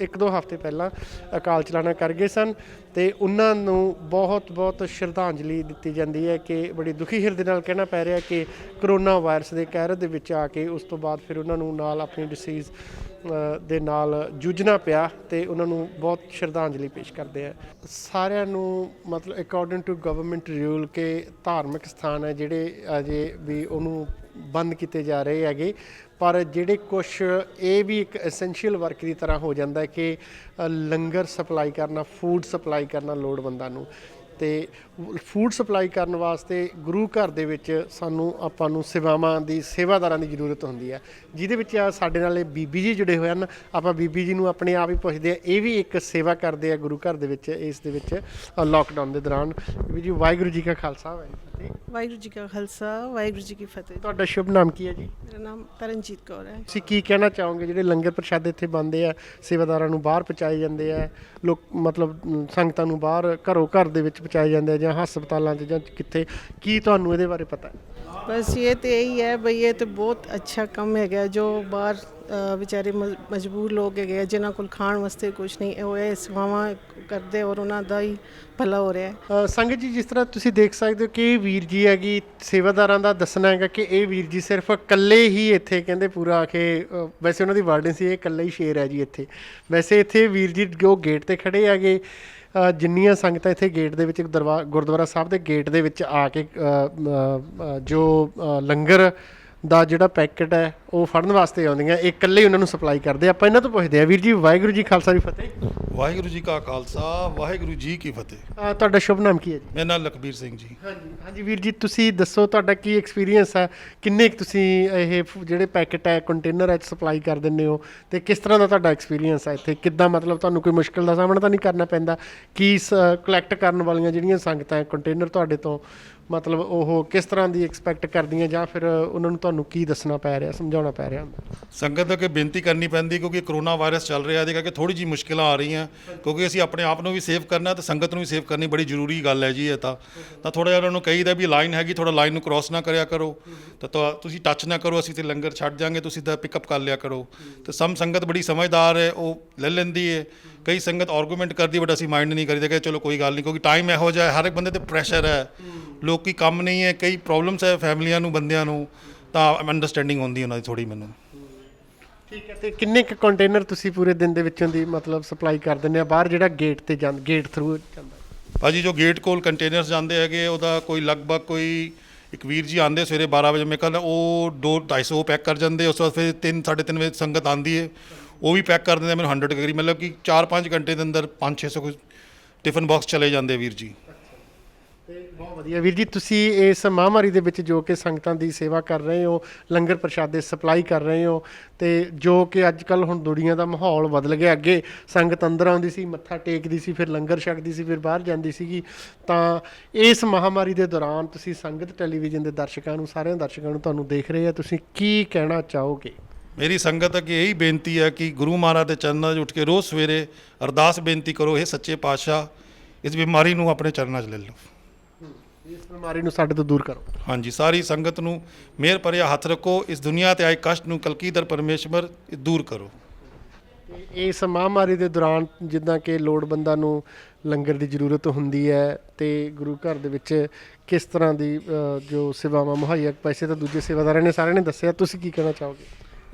Speaker 3: ਇੱਕ ਦੋ ਹਫ਼ਤੇ ਪਹਿਲਾਂ ਅਕਾਲ ਚਲਾਣਾ ਕਰ ਗਏ ਸਨ, ਤੇ ਉਹਨਾਂ ਨੂੰ ਬਹੁਤ ਸ਼ਰਧਾਂਜਲੀ ਦਿੱਤੀ ਜਾਂਦੀ ਹੈ ਕਿ ਬੜੀ ਦੁਖੀ ਹਿਰਦੇ ਨਾਲ ਕਹਿਣਾ ਪੈ ਰਿਹਾ ਕਿ ਕਰੋਨਾ ਵਾਇਰਸ ਦੇ ਕਹਿਰ ਦੇ ਵਿੱਚ ਆ ਕੇ ਉਸ ਤੋਂ ਬਾਅਦ ਫਿਰ ਉਹਨਾਂ ਨੂੰ ਨਾਲ ਆਪਣੀ ਡਿਸੀਜ਼ ਦੇ ਨਾਲ ਜੂਝਣਾ ਪਿਆ, ਤੇ ਉਹਨਾਂ ਨੂੰ ਬਹੁਤ ਸ਼ਰਧਾਂਜਲੀ ਪੇਸ਼ ਕਰਦੇ ਆ। ਸਾਰਿਆਂ ਨੂੰ ਮਤਲਬ ਅਕੋਰਡਿੰਗ ਟੂ ਗਵਰਨਮੈਂਟ ਰੂਲ ਕਿ ਧਾਰਮਿਕ ਸਥਾਨ ਹੈ ਜਿਹੜੇ ਅਜੇ ਵੀ ਉਹਨੂੰ ਬੰਦ ਕੀਤੇ ਜਾ ਰਹੇ ਹੈਗੇ, ਪਰ ਜਿਹੜੇ ਕੁਛ ਇਹ ਵੀ ਇੱਕ ਐਸੈਂਸ਼ੀਅਲ ਵਰਕ ਦੀ ਤਰ੍ਹਾਂ ਹੋ ਜਾਂਦਾ ਕਿ ਲੰਗਰ ਸਪਲਾਈ ਕਰਨਾ, ਫੂਡ ਸਪਲਾਈ ਕਰਨਾ ਲੋੜਵੰਦਾਂ ਨੂੰ, ਤੇ ਫੂਡ ਸਪਲਾਈ ਕਰਨ ਵਾਸਤੇ ਗੁਰੂ ਘਰ ਦੇ ਵਿੱਚ ਆਪਾਂ ਨੂੰ ਸੇਵਾਵਾਂ ਦੀ ਸੇਵਾਦਾਰਾਂ ਦੀ ਜ਼ਰੂਰਤ ਹੁੰਦੀ ਹੈ, ਜਿਹਦੇ ਵਿੱਚ ਸਾਡੇ ਨਾਲ ਇਹ ਬੀਬੀ ਜੀ ਜੁੜੇ ਹੋਏ ਹਨ। ਆਪਾਂ ਬੀਬੀ ਜੀ ਨੂੰ ਆਪਣੇ ਆਪ ਹੀ ਪੁੱਛਦੇ ਆ, ਇਹ ਵੀ ਇੱਕ ਸੇਵਾ ਕਰਦੇ ਆ ਗੁਰੂ ਘਰ ਦੇ ਵਿੱਚ ਇਸ ਦੇ ਵਿੱਚ ਲੋਕਡਾਊਨ ਦੇ ਦੌਰਾਨ। ਬੀਬੀ ਜੀ, ਵਾਹਿਗੁਰੂ ਜੀ ਕਾ ਖਾਲਸਾ
Speaker 11: ਵਾਹਿਗੁਰੂ ਜੀ ਕਾ ਖਾਲਸਾ ਵਾਹਿਗੁਰੂ ਜੀ ਕੀ ਫਤਿਹ।
Speaker 3: ਤੁਹਾਡਾ ਸ਼ੁਭ ਨਾਮ ਕੀ ਹੈ ਜੀ?
Speaker 11: ਮੇਰਾ ਨਾਮ ਤਰਨਜੀਤ ਕੌਰ ਹੈ।
Speaker 3: ਤੁਸੀਂ ਕੀ ਕਹਿਣਾ ਚਾਹੋਗੇ ਜਿਹੜੇ ਲੰਗਰ ਪ੍ਰਸ਼ਾਦੇ ਇੱਥੇ ਬਣਦੇ ਆ, ਸੇਵਾਦਾਰਾਂ ਨੂੰ ਬਾਹਰ ਪਹੁੰਚਾਏ ਜਾਂਦੇ ਆ, ਲੋਕ ਮਤਲਬ ਸੰਗਤਾਂ ਨੂੰ ਬਾਹਰ ਘਰ ਦੇ ਵਿੱਚ ਪਹੁੰਚਾਏ ਜਾਂਦੇ ਆ ਜਾਂ ਹਸਪਤਾਲਾਂ 'ਚ ਜਾਂ ਕਿੱਥੇ, ਕੀ ਤੁਹਾਨੂੰ ਇਹਦੇ ਬਾਰੇ ਪਤਾ?
Speaker 11: बस ये तो यही है भाई, ये तो बहुत अच्छा काम है जो बाहर ਵਿਚਾਰੇ ਮਜਬੂਰ ਲੋਕ ਹੈਗੇ ਜਿਨ੍ਹਾਂ ਕੋਲ ਖਾਣ ਵਾਸਤੇ ਕੁਝ ਨਹੀਂ, ਉਹ ਇਹ ਸੇਵਾਵਾਂ ਕਰਦੇ ਔਰ ਉਹਨਾਂ ਦਾ ਹੀ ਭਲਾ ਹੋ ਰਿਹਾ ਹੈ।
Speaker 3: ਸੰਗਤ ਜੀ, ਜਿਸ ਤਰ੍ਹਾਂ ਤੁਸੀਂ ਦੇਖ ਸਕਦੇ ਹੋ ਕਿ ਇਹ ਵੀਰ ਜੀ ਹੈਗੀ, ਸੇਵਾਦਾਰਾਂ ਦਾ ਦੱਸਣਾ ਹੈਗਾ ਕਿ ਇਹ ਵੀਰ ਜੀ ਸਿਰਫ ਇਕੱਲੇ ਹੀ ਇੱਥੇ ਕਹਿੰਦੇ ਪੂਰਾ ਆ ਕੇ, ਵੈਸੇ ਉਹਨਾਂ ਦੀ ਵਾਰਡਨ ਸੀ, ਇਹ ਇਕੱਲਾ ਹੀ ਸ਼ੇਰ ਹੈ ਜੀ ਇੱਥੇ। ਵੈਸੇ ਇੱਥੇ ਵੀਰ ਜੀ ਜੋ ਗੇਟ 'ਤੇ ਖੜ੍ਹੇ ਹੈਗੇ, ਜਿੰਨੀਆਂ ਸੰਗਤਾਂ ਇੱਥੇ ਗੇਟ ਦੇ ਵਿੱਚ ਗੁਰਦੁਆਰਾ ਸਾਹਿਬ ਦੇ ਗੇਟ ਦੇ ਵਿੱਚ ਆ ਕੇ ਜੋ ਲੰਗਰ ਦਾ ਜਿਹੜਾ ਪੈਕਟ ਹੈ ਉਹ ਫੜਨ ਵਾਸਤੇ ਆਉਂਦੀਆਂ, ਇਹ ਇਕੱਲੇ ਹੀ ਉਹਨਾਂ ਨੂੰ ਸਪਲਾਈ ਕਰਦੇ। ਆਪਾਂ ਇਹਨਾਂ ਤੋਂ ਪੁੱਛਦੇ ਆ, ਵੀਰ ਜੀ ਵਾਹਿਗੁਰੂ ਜੀ ਖਾਲਸਾ ਜੀ ਫਤਿਹ।
Speaker 12: ਵਾਹਿਗੁਰੂ ਜੀ ਕਾ ਖਾਲਸਾ ਵਾਹਿਗੁਰੂ ਜੀ ਕੀ ਫਤਿਹ।
Speaker 3: ਤੁਹਾਡਾ ਸ਼ੁਭ ਨਾਮ ਕੀ ਹੈ ਜੀ?
Speaker 12: ਮੇਰਾ ਨਾਮ ਲਖਬੀਰ ਸਿੰਘ ਜੀ।
Speaker 3: ਹਾਂਜੀ ਵੀਰ ਜੀ, ਤੁਸੀਂ ਦੱਸੋ ਤੁਹਾਡਾ ਕੀ ਐਕਸਪੀਰੀਅੰਸ ਹੈ, ਕਿੰਨੇ ਕੁ ਤੁਸੀਂ ਇਹ ਜਿਹੜੇ ਪੈਕਟ ਹੈ ਕੰਟੇਨਰ ਹੈ ਸਪਲਾਈ ਕਰ ਦਿੰਦੇ ਹੋ, ਤੇ ਕਿਸ ਤਰ੍ਹਾਂ ਦਾ ਤੁਹਾਡਾ ਐਕਸਪੀਰੀਅੰਸ ਹੈ ਇੱਥੇ? ਕਿੱਦਾਂ ਮਤਲਬ ਤੁਹਾਨੂੰ ਕੋਈ ਮੁਸ਼ਕਿਲ ਦਾ ਸਾਹਮਣਾ ਤਾਂ ਨਹੀਂ ਕਰਨਾ ਪੈਂਦਾ? ਕੀ ਕਲੈਕਟ ਕਰਨ ਵਾਲੀਆਂ ਜਿਹੜੀਆਂ ਸੰਗਤਾਂ ਕੰਟੇਨਰ ਤੁਹਾਡੇ ਤੋਂ ਮਤਲਬ ਉਹ ਕਿਸ ਤਰ੍ਹਾਂ ਦੀ ਐਕਸਪੈਕਟ ਕਰਦੀਆਂ, ਜਾਂ ਫਿਰ ਉਹਨਾਂ ਨੂੰ ਤੁਹਾਨੂੰ ਕੀ ਦੱਸਣਾ ਪੈ ਰਿਹਾ, ਸਮਝਾਉਣਾ ਪੈ ਰਿਹਾ?
Speaker 12: ਸੰਗਤ ਅੱਗੇ ਬੇਨਤੀ ਕਰਨੀ ਪੈਂਦੀ ਕਿਉਂਕਿ ਕਰੋਨਾ ਵਾਇਰਸ ਚੱਲ ਰਿਹਾ, ਇਹਦੇ ਕਰਕੇ ਥੋੜ੍ਹੀ ਜਿਹੀ ਮੁਸ਼ਕਿਲਾਂ ਆ ਰਹੀਆਂ, ਕਿਉਂਕਿ ਅਸੀਂ ਆਪਣੇ ਆਪ ਨੂੰ ਵੀ ਸੇਵ ਕਰਨਾ ਤੇ ਸੰਗਤ ਨੂੰ ਵੀ ਸੇਵ ਕਰਨੀ ਬੜੀ ਜ਼ਰੂਰੀ ਗੱਲ ਹੈ ਜੀ। ਇਹ ਤਾਂ ਥੋੜ੍ਹਾ ਜਿਹਾ ਉਹਨਾਂ ਨੂੰ ਕਹੀਦਾ ਵੀ ਲਾਈਨ ਹੈਗੀ, ਥੋੜ੍ਹਾ ਲਾਈਨ ਨੂੰ ਕ੍ਰੋਸ ਨਾ ਕਰਿਆ ਕਰੋ, ਤਾਂ ਤੁਸੀਂ ਟੱਚ ਨਾ ਕਰੋ, ਅਸੀਂ ਤਾਂ ਲੰਗਰ ਛੱਡ ਜਾਵਾਂਗੇ, ਤੁਸੀਂ ਤਾਂ ਪਿਕਅਪ ਕਰ ਲਿਆ ਕਰੋ। ਤੇ ਸੰਗਤ ਬੜੀ ਸਮਝਦਾਰ ਹੈ, ਉਹ ਲੈ ਲੈਂਦੀ ਹੈ। ਕਈ ਸੰਗਤ ਆਰਗੂਮੈਂਟ ਕਰਦੀ, ਬਟ ਅਸੀਂ ਮਾਈਂਡ ਨਹੀਂ ਕਰੀਦਾ ਕਿ ਚਲੋ ਕੋਈ ਗੱਲ ਨਹੀਂ, ਕਿਉਂਕਿ ਟਾਈਮ ਇਹੋ ਜਿਹਾ ਹਰ ਇੱਕ ਬੰਦੇ 'ਤੇ ਪ੍ਰੈਸ਼ਰ ਹੈ, ਲੋਕੀ ਕੰਮ ਨਹੀਂ ਹੈ, ਕਈ ਪ੍ਰੋਬਲਮਸ ਹੈ ਫੈਮਲੀਆਂ ਨੂੰ, ਬੰਦਿਆਂ ਨੂੰ, ਤਾਂ ਅੰਡਰਸਟੈਂਡਿੰਗ ਹੁੰਦੀ ਉਹਨਾਂ ਦੀ ਥੋੜ੍ਹੀ ਮੈਨੂੰ।
Speaker 3: ਠੀਕ ਹੈ, ਤੇ ਕਿੰਨੇ ਕੁ ਕੰਟੇਨਰ ਤੁਸੀਂ ਪੂਰੇ ਦਿਨ ਦੇ ਵਿੱਚੋਂ ਦੀ ਮਤਲਬ ਸਪਲਾਈ ਕਰ ਦਿੰਦੇ ਆ ਬਾਹਰ ਜਿਹੜਾ ਗੇਟ ਥਰੂ ਜਾਂਦਾ?
Speaker 12: ਭਾਜੀ ਜੋ ਗੇਟ ਕੋਲ ਕੰਟੇਨਰਸ ਜਾਂਦੇ ਹੈਗੇ, ਉਹਦਾ ਕੋਈ ਲਗਭਗ ਕੋਈ ਇੱਕ ਵੀਰ ਜੀ ਆਉਂਦੇ ਸਵੇਰੇ 12 ਵਜੇ, ਮੈਂ ਕਹਿੰਦਾ ਉਹ 200-250 ਪੈਕ ਕਰ ਜਾਂਦੇ। ਉਸ ਤੋਂ ਬਾਅਦ ਫਿਰ 3-3:30 ਵਜੇ ਸੰਗਤ ਆਉਂਦੀ ਹੈ, ਉਹ ਵੀ ਪੈਕ ਕਰ ਦਿੰਦੇ ਮੈਨੂੰ 100 ਕਰੀ, ਮਤਲਬ ਕਿ 4-5 ਘੰਟੇ ਦੇ ਅੰਦਰ 500-600 ਟਿਫਨ ਬਾਕਸ ਚਲੇ ਜਾਂਦੇ ਵੀਰ ਜੀ।
Speaker 3: ਬਹੁਤ ਵਧੀਆ ਵੀਰ ਜੀ, ਤੁਸੀਂ ਇਸ ਮਹਾਂਮਾਰੀ ਦੇ ਵਿੱਚ ਜੋ ਕਿ ਸੰਗਤਾਂ ਦੀ ਸੇਵਾ ਕਰ ਰਹੇ ਹੋ, ਲੰਗਰ ਪ੍ਰਸ਼ਾਦੇ ਸਪਲਾਈ ਕਰ ਰਹੇ ਹੋ, ਤੇ ਜੋ ਕਿ ਅੱਜ ਕੱਲ੍ਹ ਹੁਣ ਦੁਨੀਆ ਦਾ ਮਾਹੌਲ ਬਦਲ ਗਿਆ। ਅੱਗੇ ਸੰਗਤ ਅੰਦਰ ਆਉਂਦੀ ਸੀ, ਮੱਥਾ ਟੇਕਦੀ ਸੀ, ਫਿਰ ਲੰਗਰ ਛਕਦੀ ਸੀ, ਫਿਰ ਬਾਹਰ ਜਾਂਦੀ ਸੀਗੀ, ਤਾਂ ਇਸ ਮਹਾਂਮਾਰੀ ਦੇ ਦੌਰਾਨ ਤੁਸੀਂ ਸੰਗਤ ਟੈਲੀਵਿਜ਼ਨ ਦੇ ਦਰਸ਼ਕਾਂ ਨੂੰ, ਸਾਰਿਆਂ ਦਰਸ਼ਕਾਂ ਨੂੰ ਤੁਹਾਨੂੰ ਦੇਖ ਰਹੇ ਆ, ਤੁਸੀਂ ਕੀ ਕਹਿਣਾ ਚਾਹੋਗੇ?
Speaker 12: ਮੇਰੀ ਸੰਗਤ ਅੱਗੇ ਇਹੀ ਬੇਨਤੀ ਹੈ ਕਿ ਗੁਰੂ ਮਹਾਰਾਜ ਦੇ ਚਰਨਾਂ 'ਚ ਉੱਠ ਕੇ ਰੋਜ਼ ਸਵੇਰੇ ਅਰਦਾਸ ਬੇਨਤੀ ਕਰੋ, ਇਹ ਸੱਚੇ ਪਾਤਸ਼ਾਹ ਇਸ ਬਿਮਾਰੀ ਨੂੰ ਆਪਣੇ ਚਰਨਾਂ 'ਚ ਲੈ ਲਓ,
Speaker 3: ਇਸ ਬਿਮਾਰੀ ਨੂੰ ਸਾਡੇ ਤੋਂ ਦੂਰ ਕਰੋ।
Speaker 12: ਹਾਂਜੀ, ਸਾਰੀ ਸੰਗਤ ਨੂੰ ਮਿਹਰ ਭਰਿਆ ਹੱਥ ਰੱਖੋ, ਇਸ ਦੁਨੀਆ 'ਤੇ ਆਏ ਕਸ਼ਟ ਨੂੰ ਕਲਗੀਧਰ ਪਰਮੇਸ਼ਵਰ ਦੂਰ ਕਰੋ।
Speaker 3: ਇਸ ਮਹਾਂਮਾਰੀ ਦੇ ਦੌਰਾਨ ਜਿੱਦਾਂ ਕਿ ਲੋੜਵੰਦਾਂ ਨੂੰ ਲੰਗਰ ਦੀ ਜ਼ਰੂਰਤ ਹੁੰਦੀ ਹੈ, ਤੇ ਗੁਰੂ ਘਰ ਦੇ ਵਿੱਚ ਕਿਸ ਤਰ੍ਹਾਂ ਦੀ ਜੋ ਸੇਵਾਵਾਂ ਮੁਹੱਈਆ, ਪੈਸੇ ਤਾਂ ਦੂਜੇ ਸੇਵਾਦਾਰਾਂ ਨੇ ਸਾਰਿਆਂ ਨੇ ਦੱਸਿਆ, ਤੁਸੀਂ ਕੀ ਕਹਿਣਾ ਚਾਹੋਗੇ?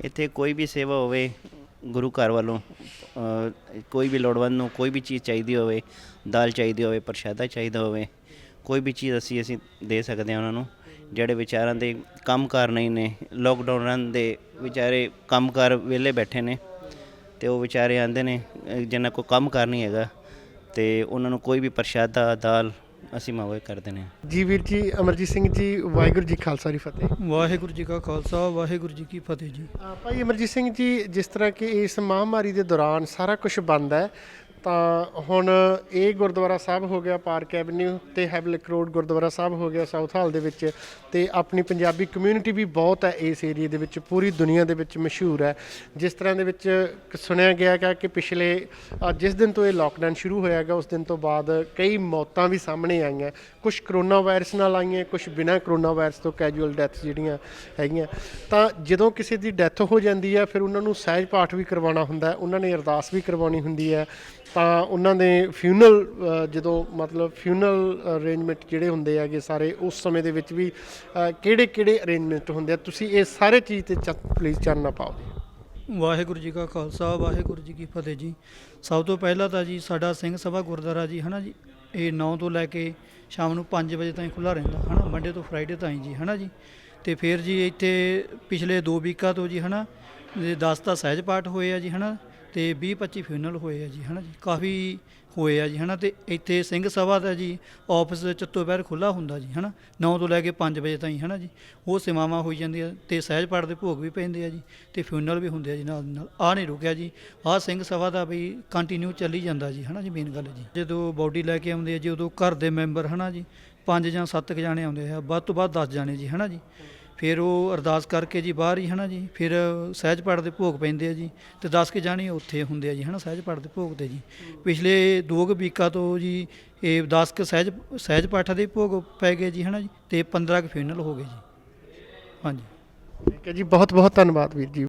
Speaker 13: ਇੱਥੇ ਕੋਈ ਵੀ ਸੇਵਾ ਹੋਵੇ ਗੁਰੂ ਘਰ ਵੱਲੋਂ, ਕੋਈ ਵੀ ਲੋੜਵੰਦ ਨੂੰ ਕੋਈ ਵੀ ਚੀਜ਼ ਚਾਹੀਦੀ ਹੋਵੇ, ਦਾਲ ਚਾਹੀਦੀ ਹੋਵੇ, ਪ੍ਰਸ਼ਾਦਾ ਚਾਹੀਦਾ ਹੋਵੇ, ਕੋਈ ਵੀ ਚੀਜ਼ ਅਸੀਂ ਦੇ ਸਕਦੇ ਹਾਂ ਉਹਨਾਂ ਨੂੰ। ਜਿਹੜੇ ਵਿਚਾਰਾਂ ਦੇ ਕੰਮਕਾਰ ਨਹੀਂ ਨੇ, ਲੋਕਡਾਊਨ ਦੇ ਵਿਚਾਰੇ ਕੰਮਕਾਰ ਵਿਹਲੇ ਬੈਠੇ ਨੇ, ਅਤੇ ਉਹ ਵਿਚਾਰੇ ਆਉਂਦੇ ਨੇ ਜਿਨ੍ਹਾਂ ਕੋਲ ਕੰਮਕਾਰ ਨਹੀਂ ਹੈਗਾ, ਅਤੇ ਉਹਨਾਂ ਨੂੰ ਕੋਈ ਵੀ ਪ੍ਰਸ਼ਾਦਾ, ਦਾਲ ਅਸੀਂ ਮਾਵੇ ਕਰਦੇ ਨੇ।
Speaker 3: ਜੀ ਵੀਰ ਜੀ, ਅਮਰਜੀਤ ਸਿੰਘ ਜੀ, ਵਾਹਿਗੁਰੂ ਜੀ ਖਾਲਸਾ ਜੀ ਫਤਿਹ।
Speaker 14: ਵਾਹਿਗੁਰੂ ਜੀ ਕਾ ਖਾਲਸਾ ਵਾਹਿਗੁਰੂ ਜੀ ਕੀ ਫਤਿਹ ਜੀ।
Speaker 3: ਭਾਈ ਅਮਰਜੀਤ ਸਿੰਘ ਜੀ, ਜਿਸ ਤਰ੍ਹਾਂ ਕਿ ਇਸ ਮਹਾਮਾਰੀ ਦੇ ਦੌਰਾਨ ਸਾਰਾ ਕੁਝ ਬੰਦ ਹੈ, ਤਾਂ ਹੁਣ ਇਹ ਗੁਰਦੁਆਰਾ ਸਾਹਿਬ ਹੋ ਗਿਆ ਪਾਰਕ ਐਵਨਿਊ ਤੇ ਹੈਵਲਿਕ ਰੋਡ ਗੁਰਦੁਆਰਾ ਸਾਹਿਬ ਹੋ ਗਿਆ ਸਾਊਥ ਹਾਲ ਦੇ ਵਿੱਚ, ਤੇ ਆਪਣੀ ਪੰਜਾਬੀ ਕਮਿਊਨਿਟੀ ਵੀ ਬਹੁਤ ਹੈ ਇਸ ਏਰੀਏ ਦੇ ਵਿੱਚ, ਪੂਰੀ ਦੁਨੀਆ ਦੇ ਵਿੱਚ ਮਸ਼ਹੂਰ ਹੈ। ਜਿਸ ਤਰ੍ਹਾਂ ਦੇ ਵਿੱਚ ਸੁਣਿਆ ਗਿਆ ਹੈਗਾ ਕਿ ਪਿਛਲੇ ਜਿਸ ਦਿਨ ਤੋਂ ਇਹ ਲੋਕਡਾਊਨ ਸ਼ੁਰੂ ਹੋਇਆ ਹੈਗਾ ਉਸ ਦਿਨ ਤੋਂ ਬਾਅਦ ਕਈ ਮੌਤਾਂ ਵੀ ਸਾਹਮਣੇ ਆਈਆਂ, ਕੁਝ ਕਰੋਨਾ ਵਾਇਰਸ ਨਾਲ ਆਈਆਂ, ਕੁਝ ਬਿਨਾਂ ਕਰੋਨਾ ਵਾਇਰਸ ਤੋਂ ਕੈਜੂਅਲ ਡੈਥ ਜਿਹੜੀਆਂ ਹੈਗੀਆਂ। ਤਾਂ ਜਦੋਂ ਕਿਸੇ ਦੀ ਡੈਥ ਹੋ ਜਾਂਦੀ ਹੈ ਫਿਰ ਉਹਨਾਂ ਨੂੰ ਸਹਿਜ ਪਾਠ ਵੀ ਕਰਵਾਉਣਾ ਹੁੰਦਾ, ਉਹਨਾਂ ਨੇ ਅਰਦਾਸ ਵੀ ਕਰਵਾਉਣੀ ਹੁੰਦੀ ਹੈ, ਤਾਂ ਉਹਨਾਂ ਦੇ ਫਿਊਨਲ ਜਦੋਂ ਮਤਲਬ ਫਿਊਨਲ ਅਰੇਂਜਮੈਂਟ ਜਿਹੜੇ ਹੁੰਦੇ ਹੈਗੇ ਸਾਰੇ, ਉਸ ਸਮੇਂ ਦੇ ਵਿੱਚ ਵੀ ਕਿਹੜੇ ਅਰੇਂਜਮੈਂਟ ਹੁੰਦੇ ਆ, ਤੁਸੀਂ ਇਹ ਸਾਰੇ ਚੀਜ਼ 'ਤੇ ਪਲੀਜ਼ ਚਾਨਣਾ ਪਾਓ।
Speaker 14: ਵਾਹਿਗੁਰੂ ਜੀ ਕਾ ਖਾਲਸਾ ਵਾਹਿਗੁਰੂ ਜੀ ਕੀ ਫਤਿਹ ਜੀ। ਸਭ ਤੋਂ ਪਹਿਲਾਂ ਤਾਂ ਜੀ ਸਾਡਾ ਸਿੰਘ ਸਭਾ ਗੁਰਦੁਆਰਾ ਜੀ ਹੈ ਨਾ ਜੀ, ਇਹ 9 ਤੋਂ ਲੈ ਕੇ ਸ਼ਾਮ ਨੂੰ 5 ਵਜੇ ਤਾਈਂ ਖੁੱਲ੍ਹਾ ਰਹਿੰਦਾ ਹੈ ਨਾ, ਮੰਡੇ ਤੋਂ ਫਰਾਈਡੇ ਤਾਈਂ ਜੀ ਹੈ ਨਾ ਜੀ। ਅਤੇ ਫਿਰ ਜੀ ਇੱਥੇ ਪਿਛਲੇ 2 ਵੀਕਾਂ ਤੋਂ ਜੀ ਹੈ ਨਾ 10 ਤਾਂ ਸਹਿਜ ਪਾਠ ਹੋਏ ਆ ਜੀ ਹੈ ਨਾ, ਅਤੇ 20-25 ਫਿਊਨਲ ਹੋਏ ਆ ਜੀ ਹੈ ਨਾ ਜੀ, ਕਾਫੀ ਹੋਏ ਆ ਜੀ ਹੈ ਨਾ। ਅਤੇ ਇੱਥੇ ਸਿੰਘ ਸਭਾ ਦਾ ਜੀ ਆਫਿਸ ਚੱਤੋ ਪਹਿਰ ਖੁੱਲ੍ਹਾ ਹੁੰਦਾ ਜੀ ਹੈ ਨਾ, 9 ਤੋਂ ਲੈ ਕੇ 5 ਵਜੇ ਤਾਈਂ ਹੈ ਨਾ ਜੀ। ਉਹ ਸੇਵਾਵਾਂ ਹੋਈ ਜਾਂਦੀਆਂ ਅਤੇ ਸਹਿਜ ਪਾਠ ਦੇ ਭੋਗ ਵੀ ਪੈਂਦੇ ਆ ਜੀ, ਅਤੇ ਫਿਊਨਲ ਵੀ ਹੁੰਦੇ ਆ ਜੀ ਨਾਲ ਦੀ ਨਾਲ। ਆਹ ਨਹੀਂ ਰੁਕਿਆ ਜੀ, ਆਹ ਸਿੰਘ ਸਭਾ ਦਾ ਵੀ ਕੰਟੀਨਿਊ ਚੱਲੀ ਜਾਂਦਾ ਜੀ ਹੈ ਨਾ ਜੀ। ਮੇਨ ਗੱਲ ਜੀ ਜਦੋਂ ਬਾਡੀ ਲੈ ਕੇ ਆਉਂਦੇ ਆ ਜੀ, ਉਦੋਂ ਘਰ ਦੇ ਮੈਂਬਰ ਹੈ ਨਾ ਜੀ 5 ਜਾਂ 7 ਜਾਣੇ ਆਉਂਦੇ ਆ, ਵੱਧ ਤੋਂ ਵੱਧ 10 ਜਾਣੇ ਜੀ ਹੈ ਨਾ ਜੀ। ਫਿਰ ਉਹ ਅਰਦਾਸ ਕਰਕੇ ਜੀ ਬਾਹਰ ਹੀ ਹੈ ਨਾ ਜੀ, ਫਿਰ ਸਹਿਜ ਪਾਠ ਦੇ ਭੋਗ ਪੈਂਦੇ ਆ ਜੀ, ਅਤੇ 10 ਕੁ ਜਾਣੇ ਉੱਥੇ ਹੁੰਦੇ ਆ ਜੀ ਹੈ ਨਾ ਸਹਿਜ ਪਾਠ ਦੇ ਭੋਗ 'ਤੇ ਜੀ। ਪਿਛਲੇ 2 ਵੀਕਾਂ ਤੋਂ ਜੀ ਇਹ 10 ਕੁ ਸਹਿਜ ਪਾਠਾਂ ਦੇ ਭੋਗ ਪੈ ਗਏ ਜੀ ਹੈ ਨਾ ਜੀ, ਅਤੇ 15 ਕੁ ਫਿਊਨਲ ਹੋ ਗਏ ਜੀ। ਹਾਂਜੀ,
Speaker 3: ਠੀਕ ਹੈ ਜੀ, ਬਹੁਤ ਬਹੁਤ ਧੰਨਵਾਦ ਵੀਰ ਜੀ।